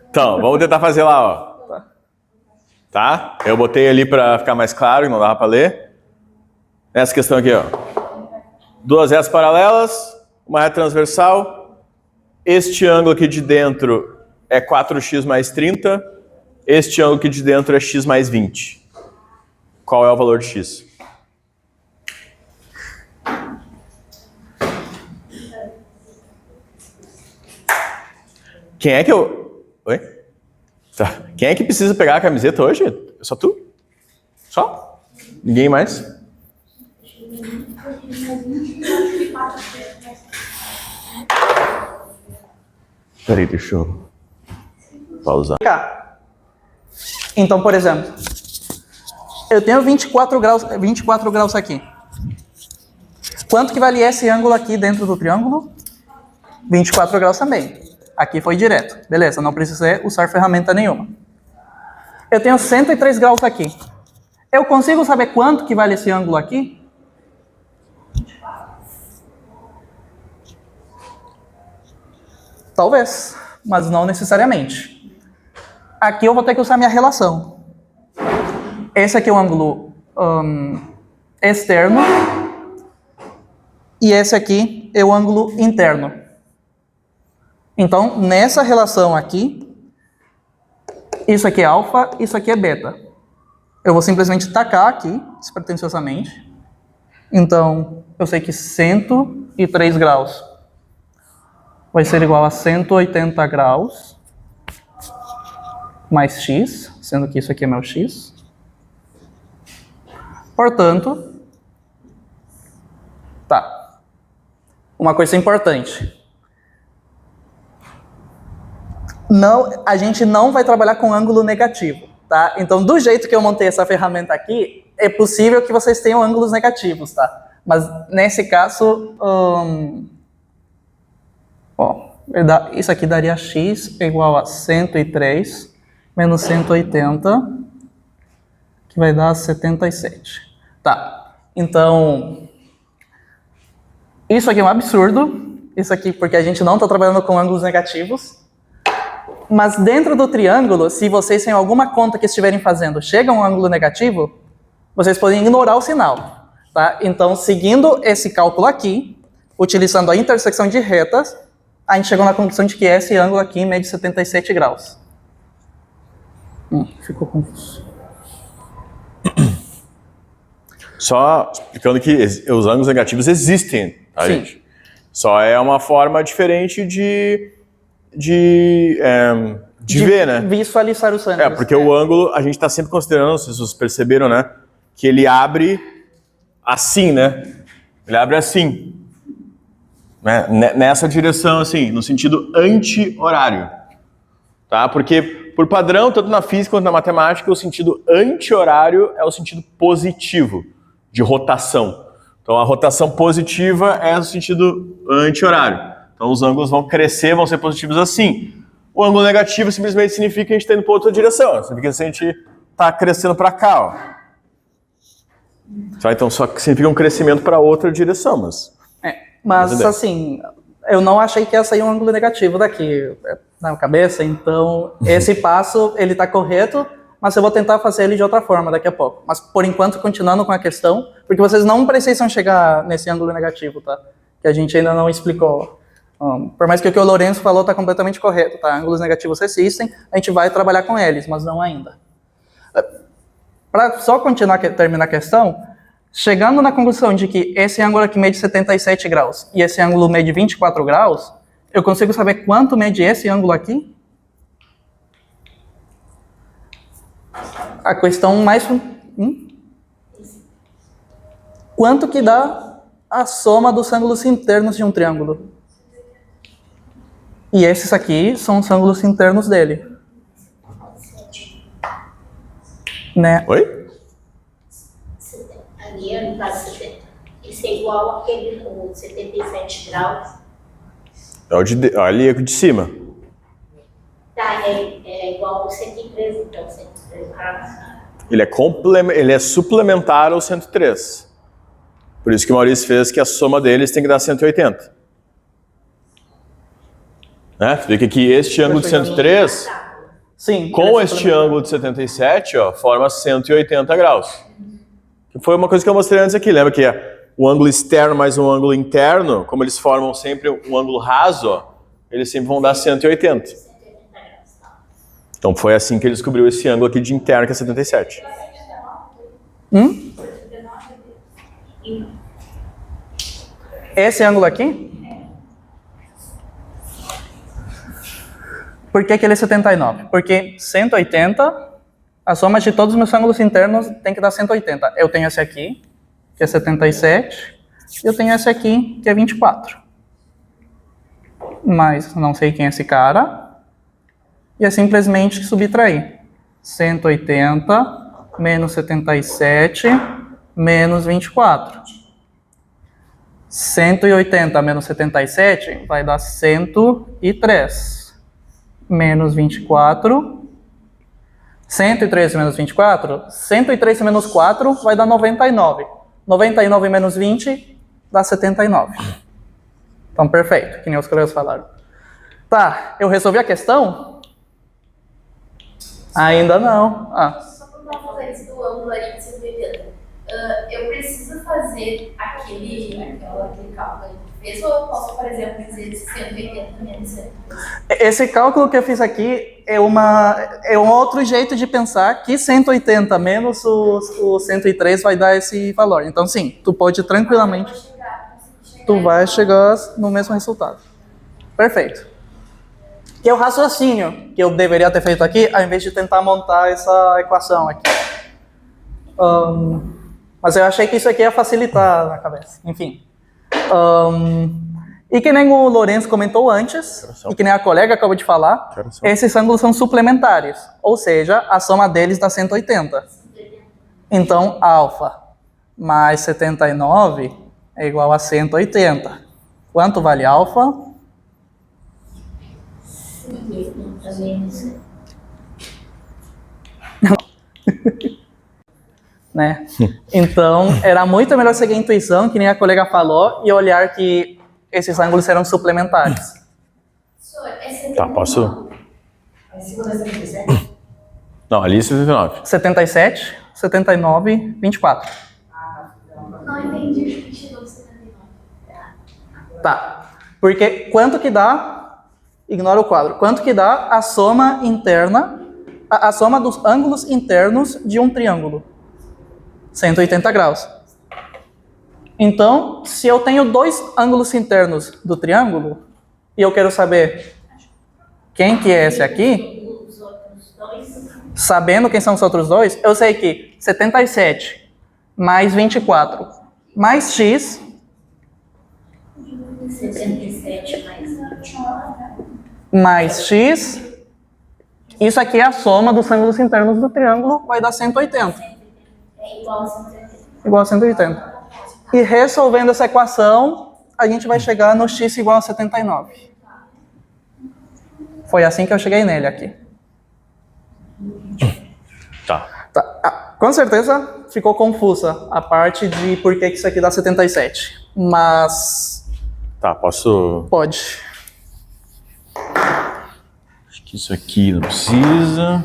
Então, vamos tentar fazer lá, ó. Tá? Eu botei ali para ficar mais claro, não dava para ler. Essa questão aqui, ó. Duas retas paralelas, uma reta transversal. Este ângulo aqui de dentro é 4x mais 30. Este ângulo aqui de dentro é x mais 20. Qual é o valor de x? Quem é que eu... Oi? Tá. Quem é que precisa pegar a camiseta hoje? É só tu? Só? Ninguém mais? Peraí, deixa eu pausar. Então, por exemplo, eu tenho 24 graus aqui. Quanto que vale esse ângulo aqui dentro do triângulo? 24 graus também. Aqui foi direto. Beleza, não precisei usar ferramenta nenhuma. Eu tenho 103 graus aqui. Eu consigo saber quanto que vale esse ângulo aqui? Talvez, mas não necessariamente. Aqui eu vou ter que usar minha relação. Esse aqui é o ângulo externo e esse aqui é o ângulo interno. Então, nessa relação aqui, isso aqui é alfa, isso aqui é beta. Eu vou simplesmente tacar aqui, despretensiosamente. Então, eu sei que 103 graus vai ser igual a 180 graus mais x, sendo que isso aqui é meu x. Portanto, tá. Uma coisa importante. Não, a gente não vai trabalhar com ângulo negativo, tá? Então, do jeito que eu montei essa ferramenta aqui, é possível que vocês tenham ângulos negativos, tá? Mas, nesse caso, isso aqui daria x igual a 103 menos 180, que vai dar 77. Tá, então, isso aqui é um absurdo, isso aqui porque a gente não está trabalhando com ângulos negativos, mas dentro do triângulo, se vocês têm alguma conta que estiverem fazendo, chega a um ângulo negativo, vocês podem ignorar o sinal, tá? Então, seguindo esse cálculo aqui, utilizando a intersecção de retas, a gente chegou na conclusão de que esse ângulo aqui mede 77 graus. Ficou confuso. Só explicando que os ângulos negativos existem, tá, gente? Só é uma forma diferente de ver, né? Visualizar os ângulos. Porque o ângulo, a gente está sempre considerando, se vocês perceberam, né? Que ele abre assim, né? Ele abre assim. Né? Nessa direção, assim, no sentido anti-horário. Tá? Porque, por padrão, tanto na física quanto na matemática, o sentido anti-horário é o sentido positivo, de rotação. Então, a rotação positiva é o sentido anti-horário. Então, os ângulos vão crescer, vão ser positivos assim. O ângulo negativo simplesmente significa que a gente está indo para outra direção. Significa que a gente está crescendo para cá, ó. Tá? Então só significa um crescimento para outra direção, mas... Mas assim, eu não achei que ia sair um ângulo negativo daqui na cabeça, então esse passo, ele tá correto, mas eu vou tentar fazer ele de outra forma daqui a pouco. Mas por enquanto, continuando com a questão, porque vocês não precisam chegar nesse ângulo negativo, tá? Que a gente ainda não explicou. Por mais que o que o Lourenço falou tá completamente correto, tá? Ângulos negativos existem, a gente vai trabalhar com eles, mas não ainda. Para só terminar a questão, chegando na conclusão de que esse ângulo aqui mede 77 graus e esse ângulo mede 24 graus, eu consigo saber quanto mede esse ângulo aqui? A questão mais... Quanto que dá a soma dos ângulos internos de um triângulo? E esses aqui são os ângulos internos dele. Né? Oi? Ali, no caso, 70. Isso é igual àquele com 77 graus. É ali é o de cima. Tá, é igual ao 103, então, 103 graus. Ele é suplementar ao 103. Por isso que o Maurício fez que a soma deles tem que dar 180. Né? Tu vê que aqui este ângulo de 103, Sim. com este ângulo de 77, ó, forma 180 graus. Que foi uma coisa que eu mostrei antes aqui. Lembra que o ângulo externo mais um ângulo interno, como eles formam sempre um ângulo raso, ó, eles sempre vão dar 180. Então foi assim que ele descobriu esse ângulo aqui de interno, que é 77. Esse ângulo aqui? Por que ele é 79? Porque 180, a soma de todos os meus ângulos internos tem que dar 180. Eu tenho esse aqui, que é 77, e eu tenho esse aqui, que é 24. Mas não sei quem é esse cara, e é simplesmente subtrair. 180 menos 77 menos 24. 180 menos 77 vai dar 103. Menos 24. 103 menos 24. 103 menos 4 vai dar 99. 99 menos 20 dá 79. Então, perfeito, que nem os colegas falaram. Tá, eu resolvi a questão? Ainda não. Só para dar uma antes do ângulo ali de 180. Eu preciso fazer aquele cálculo que fez, ou eu posso, por exemplo, dizer 180 menos 130? Esse cálculo que eu fiz aqui é um outro jeito de pensar que 180 menos o 103 vai dar esse valor. Então, sim, tu pode tranquilamente... Tu vai chegar no mesmo resultado. Perfeito. Que é o raciocínio que eu deveria ter feito aqui, ao invés de tentar montar essa equação aqui. Mas eu achei que isso aqui ia facilitar na cabeça. Enfim. E que nem o Lourenço comentou antes, e que nem a colega acabou de falar, esses ângulos são suplementares. Ou seja, a soma deles dá 180. Então, alfa mais 79 é igual a 180. Quanto vale alfa? 180 menos. Né? Então, era muito melhor seguir a intuição, que nem a colega falou, e olhar que esses ângulos serão suplementares. Tá, posso? A segunda é 77? Não, ali é 79. 77, 79, 24. Não entendi o que chegou de 79. Tá. Porque quanto que dá... Ignora o quadro. Quanto que dá a soma interna, a soma dos ângulos internos de um triângulo? 180 graus. Então, se eu tenho dois ângulos internos do triângulo, e eu quero saber quem que é esse aqui, Os outros dois. sabendo quem são os outros dois, eu sei que 77 mais 24 mais x 77 mais 24. mais x, isso aqui é a soma dos ângulos internos do triângulo, vai dar 180. É igual a 180. Igual a 180. E resolvendo essa equação, a gente vai chegar no x igual a 79. Foi assim que eu cheguei nele aqui. Tá. Tá. Com certeza ficou confusa a parte de por que isso aqui dá 77. Mas Tá, posso... pode. Acho que isso aqui não precisa.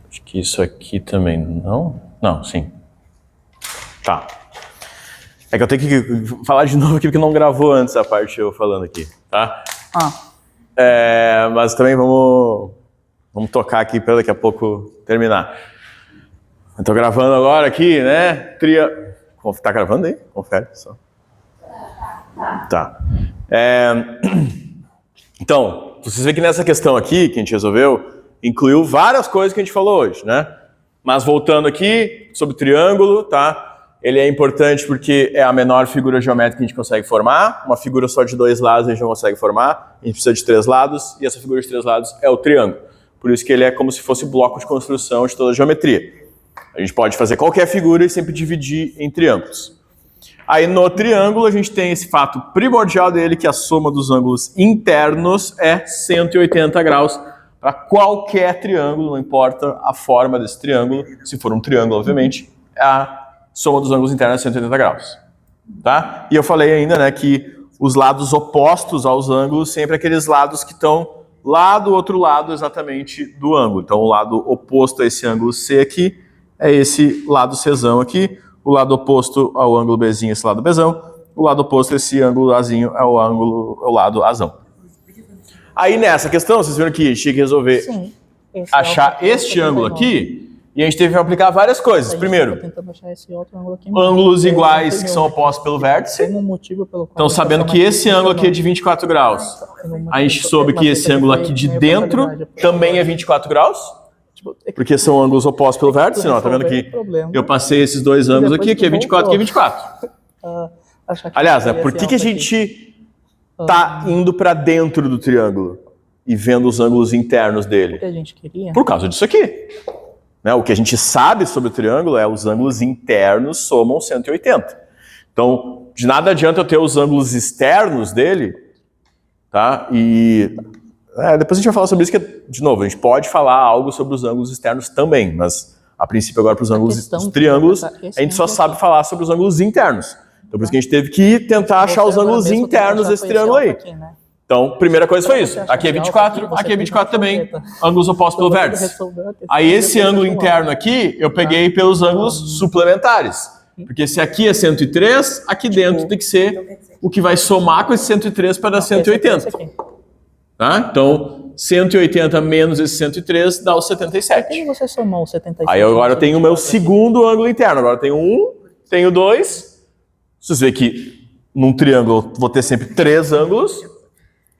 Acho que isso aqui também não. Não, sim. Tá. É que eu tenho que falar de novo aqui porque não gravou antes a parte eu falando aqui, tá? Mas também vamos tocar aqui para daqui a pouco terminar. Eu tô gravando agora aqui, né? Tá gravando aí? Confere só. Tá. Então, vocês veem que nessa questão aqui que a gente resolveu, incluiu várias coisas que a gente falou hoje, né? Mas voltando aqui, sobre o triângulo, tá? Ele é importante porque é a menor figura geométrica que a gente consegue formar. Uma figura só de 2 lados a gente não consegue formar. A gente precisa de 3 lados e essa figura de 3 lados é o triângulo. Por isso que ele é como se fosse o bloco de construção de toda a geometria. A gente pode fazer qualquer figura e sempre dividir em triângulos. Aí no triângulo a gente tem esse fato primordial dele, que a soma dos ângulos internos é 180 graus para qualquer triângulo, não importa a forma desse triângulo. Se for um triângulo, obviamente, a soma dos ângulos internos é 180 graus. Tá? E eu falei ainda, né, que os lados opostos aos ângulos, sempre aqueles lados que estão lá do outro lado exatamente do ângulo. Então o lado oposto a esse ângulo C aqui é esse lado Czão aqui, o lado oposto ao ângulo Bzinho, esse lado Bzão, o lado oposto a esse ângulo Azinho é o lado Azão. Aí nessa questão, vocês viram que a gente tinha que resolver achar este ângulo aqui, e a gente teve que aplicar várias coisas. Primeiro, ângulos iguais que são opostos pelo vértice. Então, sabendo que esse ângulo aqui é de 24 graus, a gente soube que esse ângulo aqui de dentro também é 24 graus, porque são ângulos opostos pelo vértice. Não, tá vendo que eu passei esses dois ângulos aqui, que é 24, aqui é 24. Aliás, né, por que a gente tá indo para dentro do triângulo e vendo os ângulos internos dele? Por causa disso aqui. Né, o que a gente sabe sobre o triângulo é os ângulos internos somam 180. Então, de nada adianta eu ter os ângulos externos dele, tá? E depois a gente vai falar sobre isso, que, de novo, a gente pode falar algo sobre os ângulos externos também, mas a princípio agora para os ângulos dos triângulos, a gente só sabe falar sobre os ângulos internos. Então por isso que a gente teve que tentar achar os ângulos internos desse triângulo aí. Então, primeira coisa foi isso. Aqui é 24, aqui é 24 também. Ângulos opostos pelo vértice. Aí esse ângulo interno aqui, eu peguei pelos ângulos suplementares. Porque se aqui é 103, aqui dentro tem que ser o que vai somar com esse 103 para dar 180. Tá? Então, 180 menos esse 103 dá o 77. Por que você somou o 77? Aí agora eu tenho o meu segundo ângulo interno. Agora eu tenho 1, tenho 2. Vocês veem que num triângulo eu vou ter sempre 3 ângulos.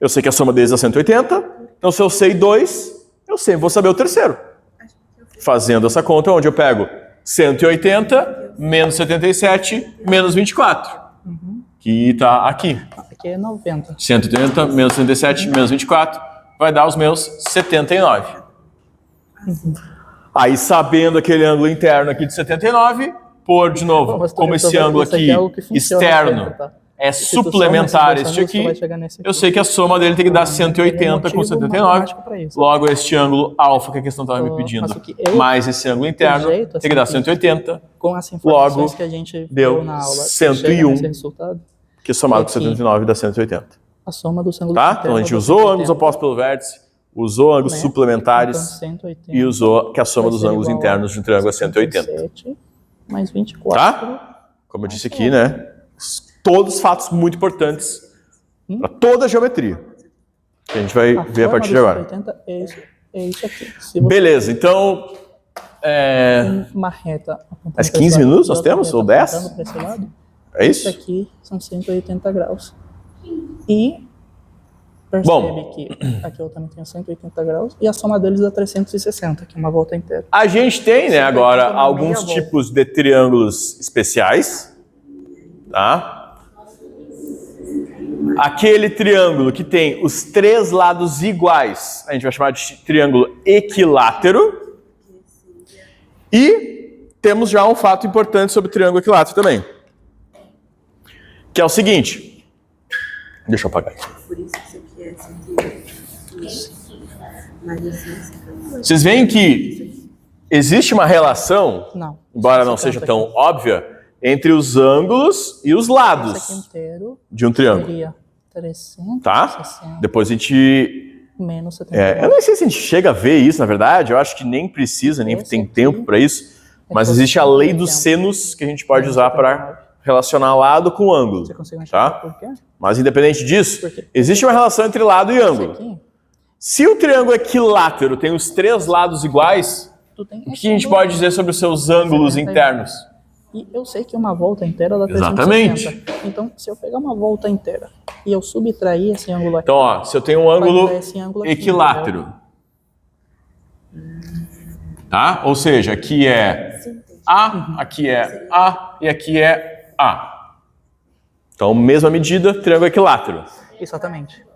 Eu sei que a soma deles é 180, então se eu sei 2, eu sempre vou saber o terceiro. Fazendo essa conta, onde eu pego 180 menos 77 menos 24, que está aqui. Aqui é 90. 180 menos 77 menos 24 vai dar os meus 79. Aí, sabendo aquele ângulo interno aqui de 79, por de novo, como esse ângulo aqui externo é suplementar este aqui, eu sei que a soma dele tem que dar 180 com 79, logo este ângulo alfa que a questão estava me pedindo, mais esse ângulo interno, tem que dar 180, logo deu 101, que somado com 79 dá 180. A soma dos ângulos internos. Então a gente usou ângulos opostos pelo vértice, usou ângulos suplementares e usou que a soma dos ângulos internos de um triângulo é 180. Mais 24. Tá? Como eu disse aqui, né? Todos fatos muito importantes para toda a geometria. Que a gente vai ver a partir de agora. 180 é isso aqui. Beleza, então... Uma reta. Mais 15 minutos nós temos? Ou 10? É isso? Isso aqui são 180 graus. E percebe que aqui eu também tenho 180 graus. E a soma deles dá 360, que é uma volta inteira. A gente tem, né, agora, alguns tipos de triângulos especiais. Tá? Aquele triângulo que tem os 3 lados iguais, a gente vai chamar de triângulo equilátero. E temos já um fato importante sobre o triângulo equilátero também. Que é o seguinte. Deixa eu apagar aqui. Vocês veem que existe uma relação, Não. embora não seja tão óbvia, entre os ângulos e os Isso lados aqui inteiro de um triângulo, seria 360 tá? Depois a gente... menos eu 79. não sei se a gente chega a ver isso, na verdade, eu acho que nem precisa, nem Esse tem aqui tempo para isso, mas existe a lei dos senos que a gente pode usar para relacionar lado com ângulo, Você consegue enxergar por quê? Mas independente disso, Por quê? existe uma relação entre lado e ângulo. Aqui, Se o triângulo equilátero tem os três lados iguais, tu tem o que a gente ângulo. pode dizer sobre os seus ângulos 70. internos? E eu sei que uma volta inteira dá 360. Exatamente. Então, se eu pegar uma volta inteira e eu subtrair esse ângulo aqui, Então, ó, se eu tenho um ângulo vai dar esse ângulo aqui, equilátero, tá? Ou seja, aqui é A, aqui é A e aqui é A. Então, mesma medida, triângulo equilátero. Exatamente.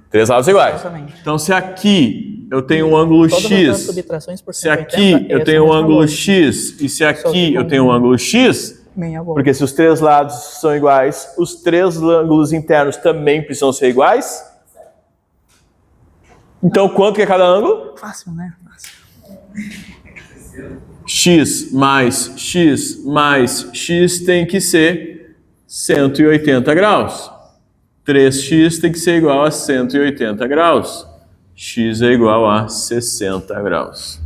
Três lados iguais. Exatamente. Então, se aqui eu tenho um ângulo Todas as X, subtrações por se 180, aqui eu essa tenho um mesma ângulo lógica. X e se Só aqui que eu com tenho um ângulo X, meia volta. porque se os três lados são iguais, os três ângulos internos também precisam ser iguais. Então, quanto que é cada ângulo? Fácil, né? Fácil. X mais X mais X tem que ser 180 graus. 3x tem que ser igual a 180 graus. X é igual a 60 graus.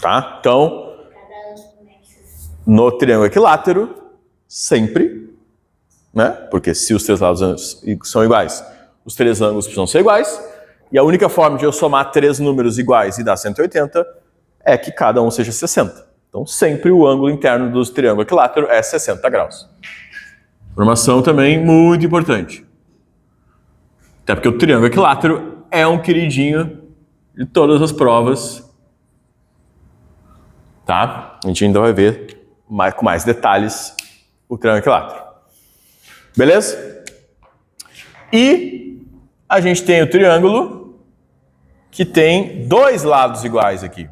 Tá? Então, no triângulo equilátero, sempre, né? Porque se os três lados são iguais, os três ângulos precisam ser iguais. E a única forma de eu somar três números iguais e dar 180 é que cada um seja 60. Então, sempre o ângulo interno do triângulo equilátero é 60 graus. Informação também muito importante. Até porque o triângulo equilátero é um queridinho de todas as provas. Tá? A gente ainda vai ver com mais detalhes o triângulo equilátero. Beleza? E a gente tem o triângulo que tem dois lados iguais aqui.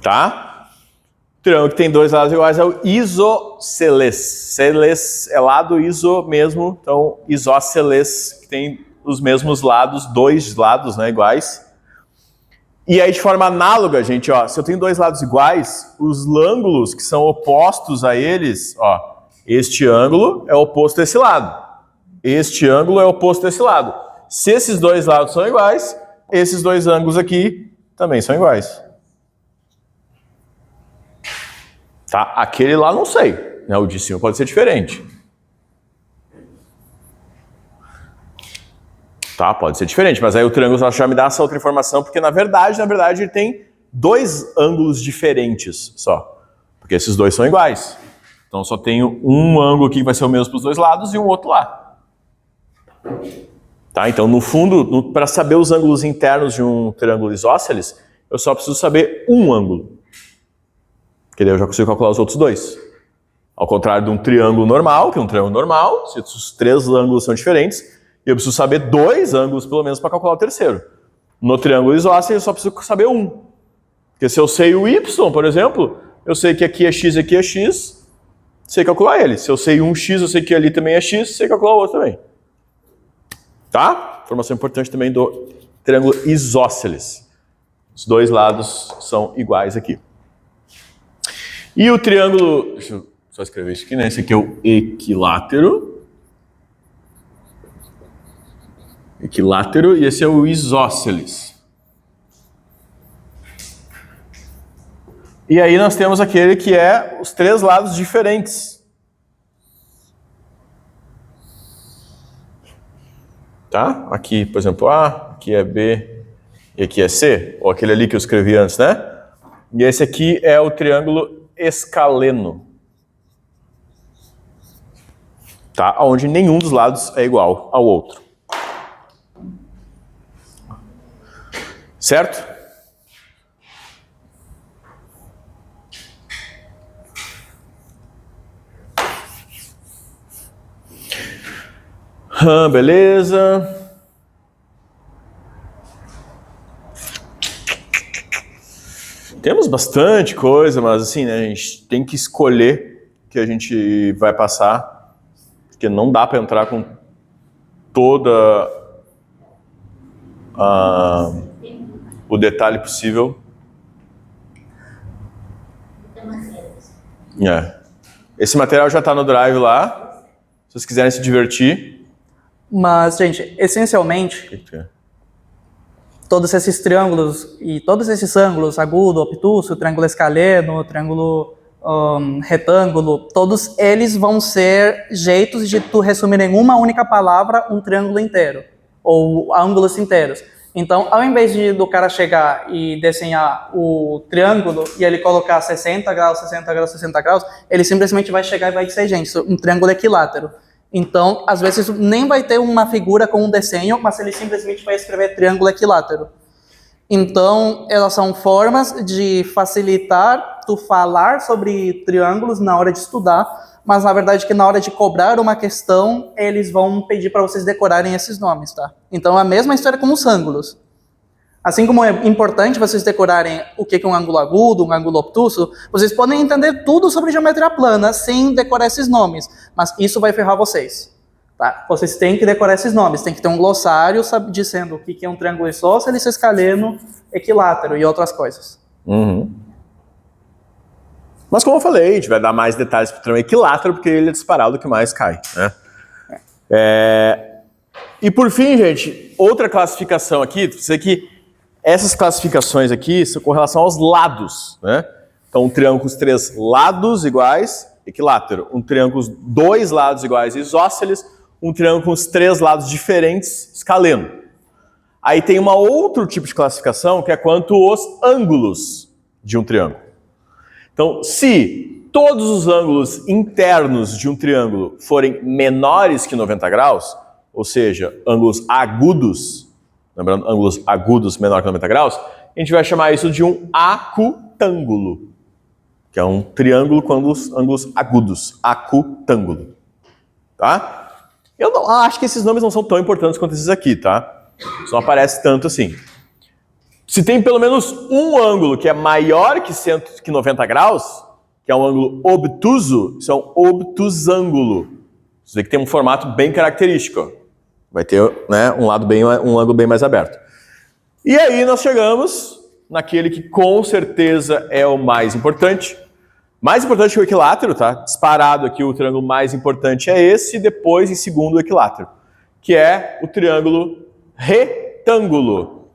Tá? O triângulo que tem dois lados iguais é o isósceles. Celes é lado, iso mesmo, então isósceles, que tem os mesmos lados, dois lados, né, iguais. E aí de forma análoga, gente, ó, se eu tenho dois lados iguais, os ângulos que são opostos a eles, ó, este ângulo é oposto a esse lado. Este ângulo é oposto a esse lado. Se esses dois lados são iguais, esses dois ângulos aqui também são iguais. Tá? Aquele lá não sei, né? O de cima pode ser diferente. Tá? Pode ser diferente, mas aí o triângulo já me dá essa outra informação, porque na verdade ele tem dois ângulos diferentes só. Porque esses dois são iguais. Então só tenho um ângulo aqui que vai ser o mesmo para os dois lados e um outro lá. Tá? Então no fundo, para saber os ângulos internos de um triângulo isósceles, eu só preciso saber um ângulo. Porque daí eu já consigo calcular os outros dois. Ao contrário de um triângulo normal, que é um triângulo normal, se os três ângulos são diferentes, eu preciso saber dois ângulos pelo menos para calcular o terceiro. No triângulo isósceles eu só preciso saber um. Porque se eu sei o y, por exemplo, eu sei que aqui é x e aqui é x, sei calcular ele. Se eu sei um x, eu sei que ali também é x, sei calcular o outro também. Tá? Informação importante também do triângulo isósceles. Os dois lados são iguais aqui. E o triângulo... Deixa eu só escrever isso aqui, né? Esse aqui é o equilátero. Equilátero. E esse é o isósceles. E aí nós temos aquele que é os três lados diferentes. Tá? Aqui, por exemplo, A, aqui é B e aqui é C. Ou aquele ali que eu escrevi antes, né? E esse aqui é o triângulo escaleno, tá? Onde nenhum dos lados é igual ao outro. Certo? Beleza. Temos bastante coisa, mas assim, né, a gente tem que escolher o que a gente vai passar, porque não dá para entrar com toda o detalhe possível. Esse material já está no Drive lá, se vocês quiserem se divertir. Mas, gente, essencialmente, todos esses triângulos e todos esses ângulos, agudo, obtuso, triângulo escaleno, triângulo retângulo, todos eles vão ser jeitos de tu resumir em uma única palavra um triângulo inteiro, ou ângulos inteiros. Então, ao invés do cara chegar e desenhar o triângulo e ele colocar 60 graus, 60 graus, 60 graus, ele simplesmente vai chegar e vai dizer, gente, um triângulo equilátero. Então, às vezes, nem vai ter uma figura com um desenho, mas ele simplesmente vai escrever triângulo equilátero. Então, elas são formas de facilitar tu falar sobre triângulos na hora de estudar, mas na verdade que na hora de cobrar uma questão, eles vão pedir para vocês decorarem esses nomes, tá? Então, a mesma história com os ângulos. Assim como é importante vocês decorarem o que é um ângulo agudo, um ângulo obtuso, vocês podem entender tudo sobre geometria plana sem decorar esses nomes, mas isso vai ferrar vocês. Tá? Vocês têm que decorar esses nomes, tem que ter um glossário dizendo o que é um triângulo isósceles, escaleno, equilátero e outras coisas. Mas como eu falei, a gente vai dar mais detalhes para o triângulo equilátero, porque ele é disparado o que mais cai. Né? E por fim, gente, outra classificação aqui, você que essas classificações aqui são com relação aos lados. Né? Então, um triângulo com os 3 lados iguais, equilátero. Um triângulo com os 2 lados iguais, isósceles. Um triângulo com os 3 lados diferentes, escaleno. Aí tem um outro tipo de classificação, que é quanto os ângulos de um triângulo. Então, se todos os ângulos internos de um triângulo forem menores que 90 graus, ou seja, ângulos agudos, lembrando, ângulos agudos menor que 90 graus, a gente vai chamar isso de um acutângulo, que é um triângulo com ângulos agudos, acutângulo. Tá? Eu não, acho que esses nomes não são tão importantes quanto esses aqui, tá? Só aparece tanto assim. Se tem pelo menos um ângulo que é maior que 90 graus, que é um ângulo obtuso, isso é um obtusângulo. Isso aqui tem um formato bem característico. Ó. Vai ter, né, um ângulo bem mais aberto. E aí nós chegamos naquele que com certeza é o mais importante. Mais importante que o equilátero, tá? Disparado aqui, o triângulo mais importante é esse, e depois, em segundo, o equilátero, que é o triângulo retângulo.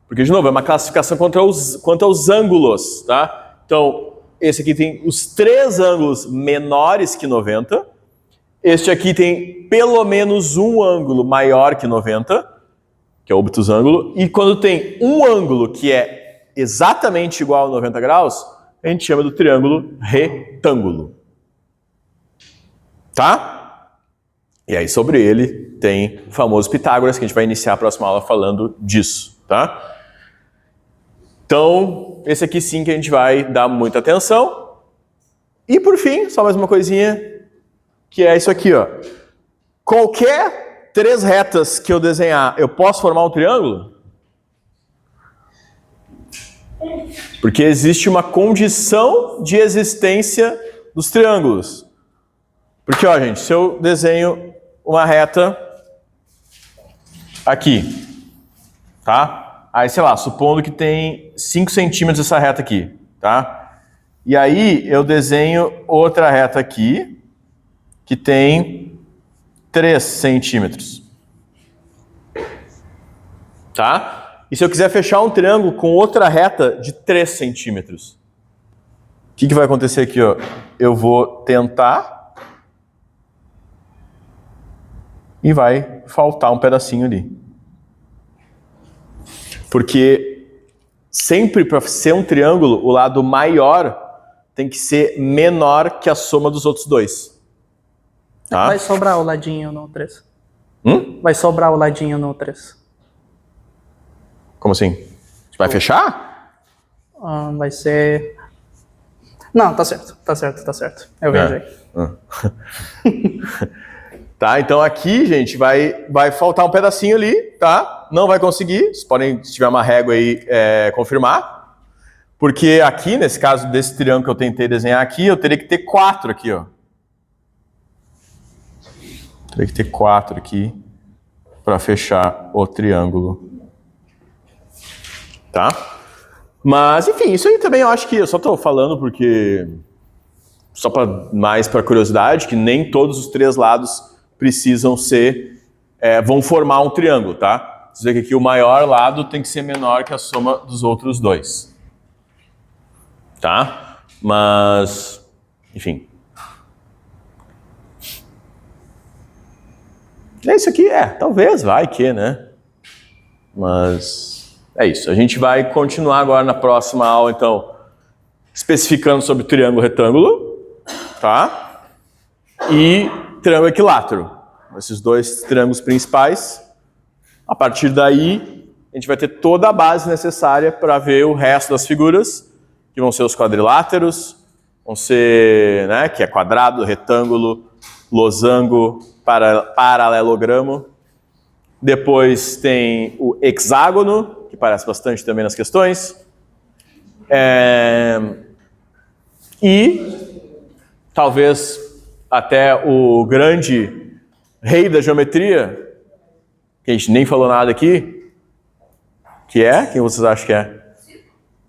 Porque, de novo, é uma classificação quanto aos ângulos, tá? Então, esse aqui tem os 3 ângulos menores que 90. Este aqui tem pelo menos um ângulo maior que 90, que é o obtusângulo. E quando tem um ângulo que é exatamente igual a 90 graus, a gente chama do triângulo retângulo. Tá? E aí, sobre ele, tem o famoso Pitágoras, que a gente vai iniciar a próxima aula falando disso, tá? Então, esse aqui sim que a gente vai dar muita atenção. E por fim, só mais uma coisinha, que é isso aqui, ó. Qualquer 3 retas que eu desenhar, eu posso formar um triângulo? Porque existe uma condição de existência dos triângulos. Porque, ó, gente, se eu desenho uma reta aqui, tá? Aí, sei lá, supondo que tem 5 centímetros essa reta aqui, tá? E aí eu desenho outra reta aqui, que tem 3 centímetros. Tá? E se eu quiser fechar um triângulo com outra reta de 3 centímetros? O que vai acontecer aqui, ó? Eu vou tentar e vai faltar um pedacinho ali. Porque sempre para ser um triângulo, o lado maior tem que ser menor que a soma dos outros 2. Tá? Vai sobrar o ladinho no 3. Vai sobrar o ladinho no 3. Como assim? Você vai fechar? Vai ser... Não, tá certo. Eu viajei. Tá, então aqui, gente, vai faltar um pedacinho ali, tá? Não vai conseguir, vocês podem, se tiver uma régua aí, confirmar. Porque aqui, nesse caso desse triângulo que eu tentei desenhar aqui, eu teria que ter 4 aqui, ó. Teria que ter 4 aqui para fechar o triângulo. Tá? Mas, enfim, isso aí também eu acho que eu só tô falando porque... Só mais para curiosidade, que nem todos os 3 lados precisam ser... vão formar um triângulo, tá? Você vê que aqui o maior lado tem que ser menor que a soma dos outros 2. Tá? Mas, enfim. É isso aqui, talvez, vai que, né? Mas é isso. A gente vai continuar agora na próxima aula, então, especificando sobre triângulo retângulo, tá? E triângulo equilátero. Esses 2 triângulos principais. A partir daí, a gente vai ter toda a base necessária para ver o resto das figuras, que vão ser os quadriláteros, vão ser, né, que é quadrado, retângulo, losango, paralelogramo. Depois tem o hexágono, que parece bastante também nas questões. E talvez até o grande rei da geometria, que a gente nem falou nada aqui, que é? Quem vocês acham que é?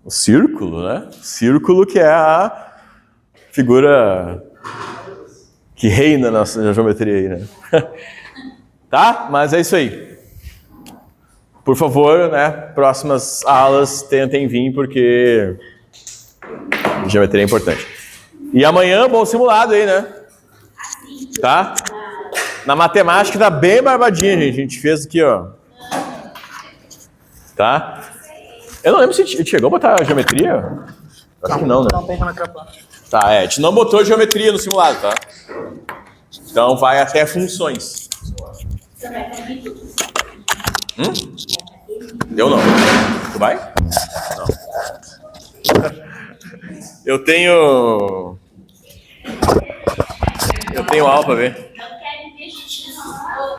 O círculo, né? O círculo, que é a figura que reina na geometria aí, né? Tá? Mas é isso aí. Por favor, né? Próximas aulas tentem vir, porque geometria é importante. E amanhã, bom simulado aí, né? Tá? Na matemática tá bem barbadinha, gente. A gente fez aqui, ó. Tá? Eu não lembro se chegou a botar geometria. Acho que não, né? Não tem geometria plana. Tá, a gente não botou geometria no simulado, tá? Então vai até funções. Eu não. Tu vai? Não. Eu tenho aula pra ver.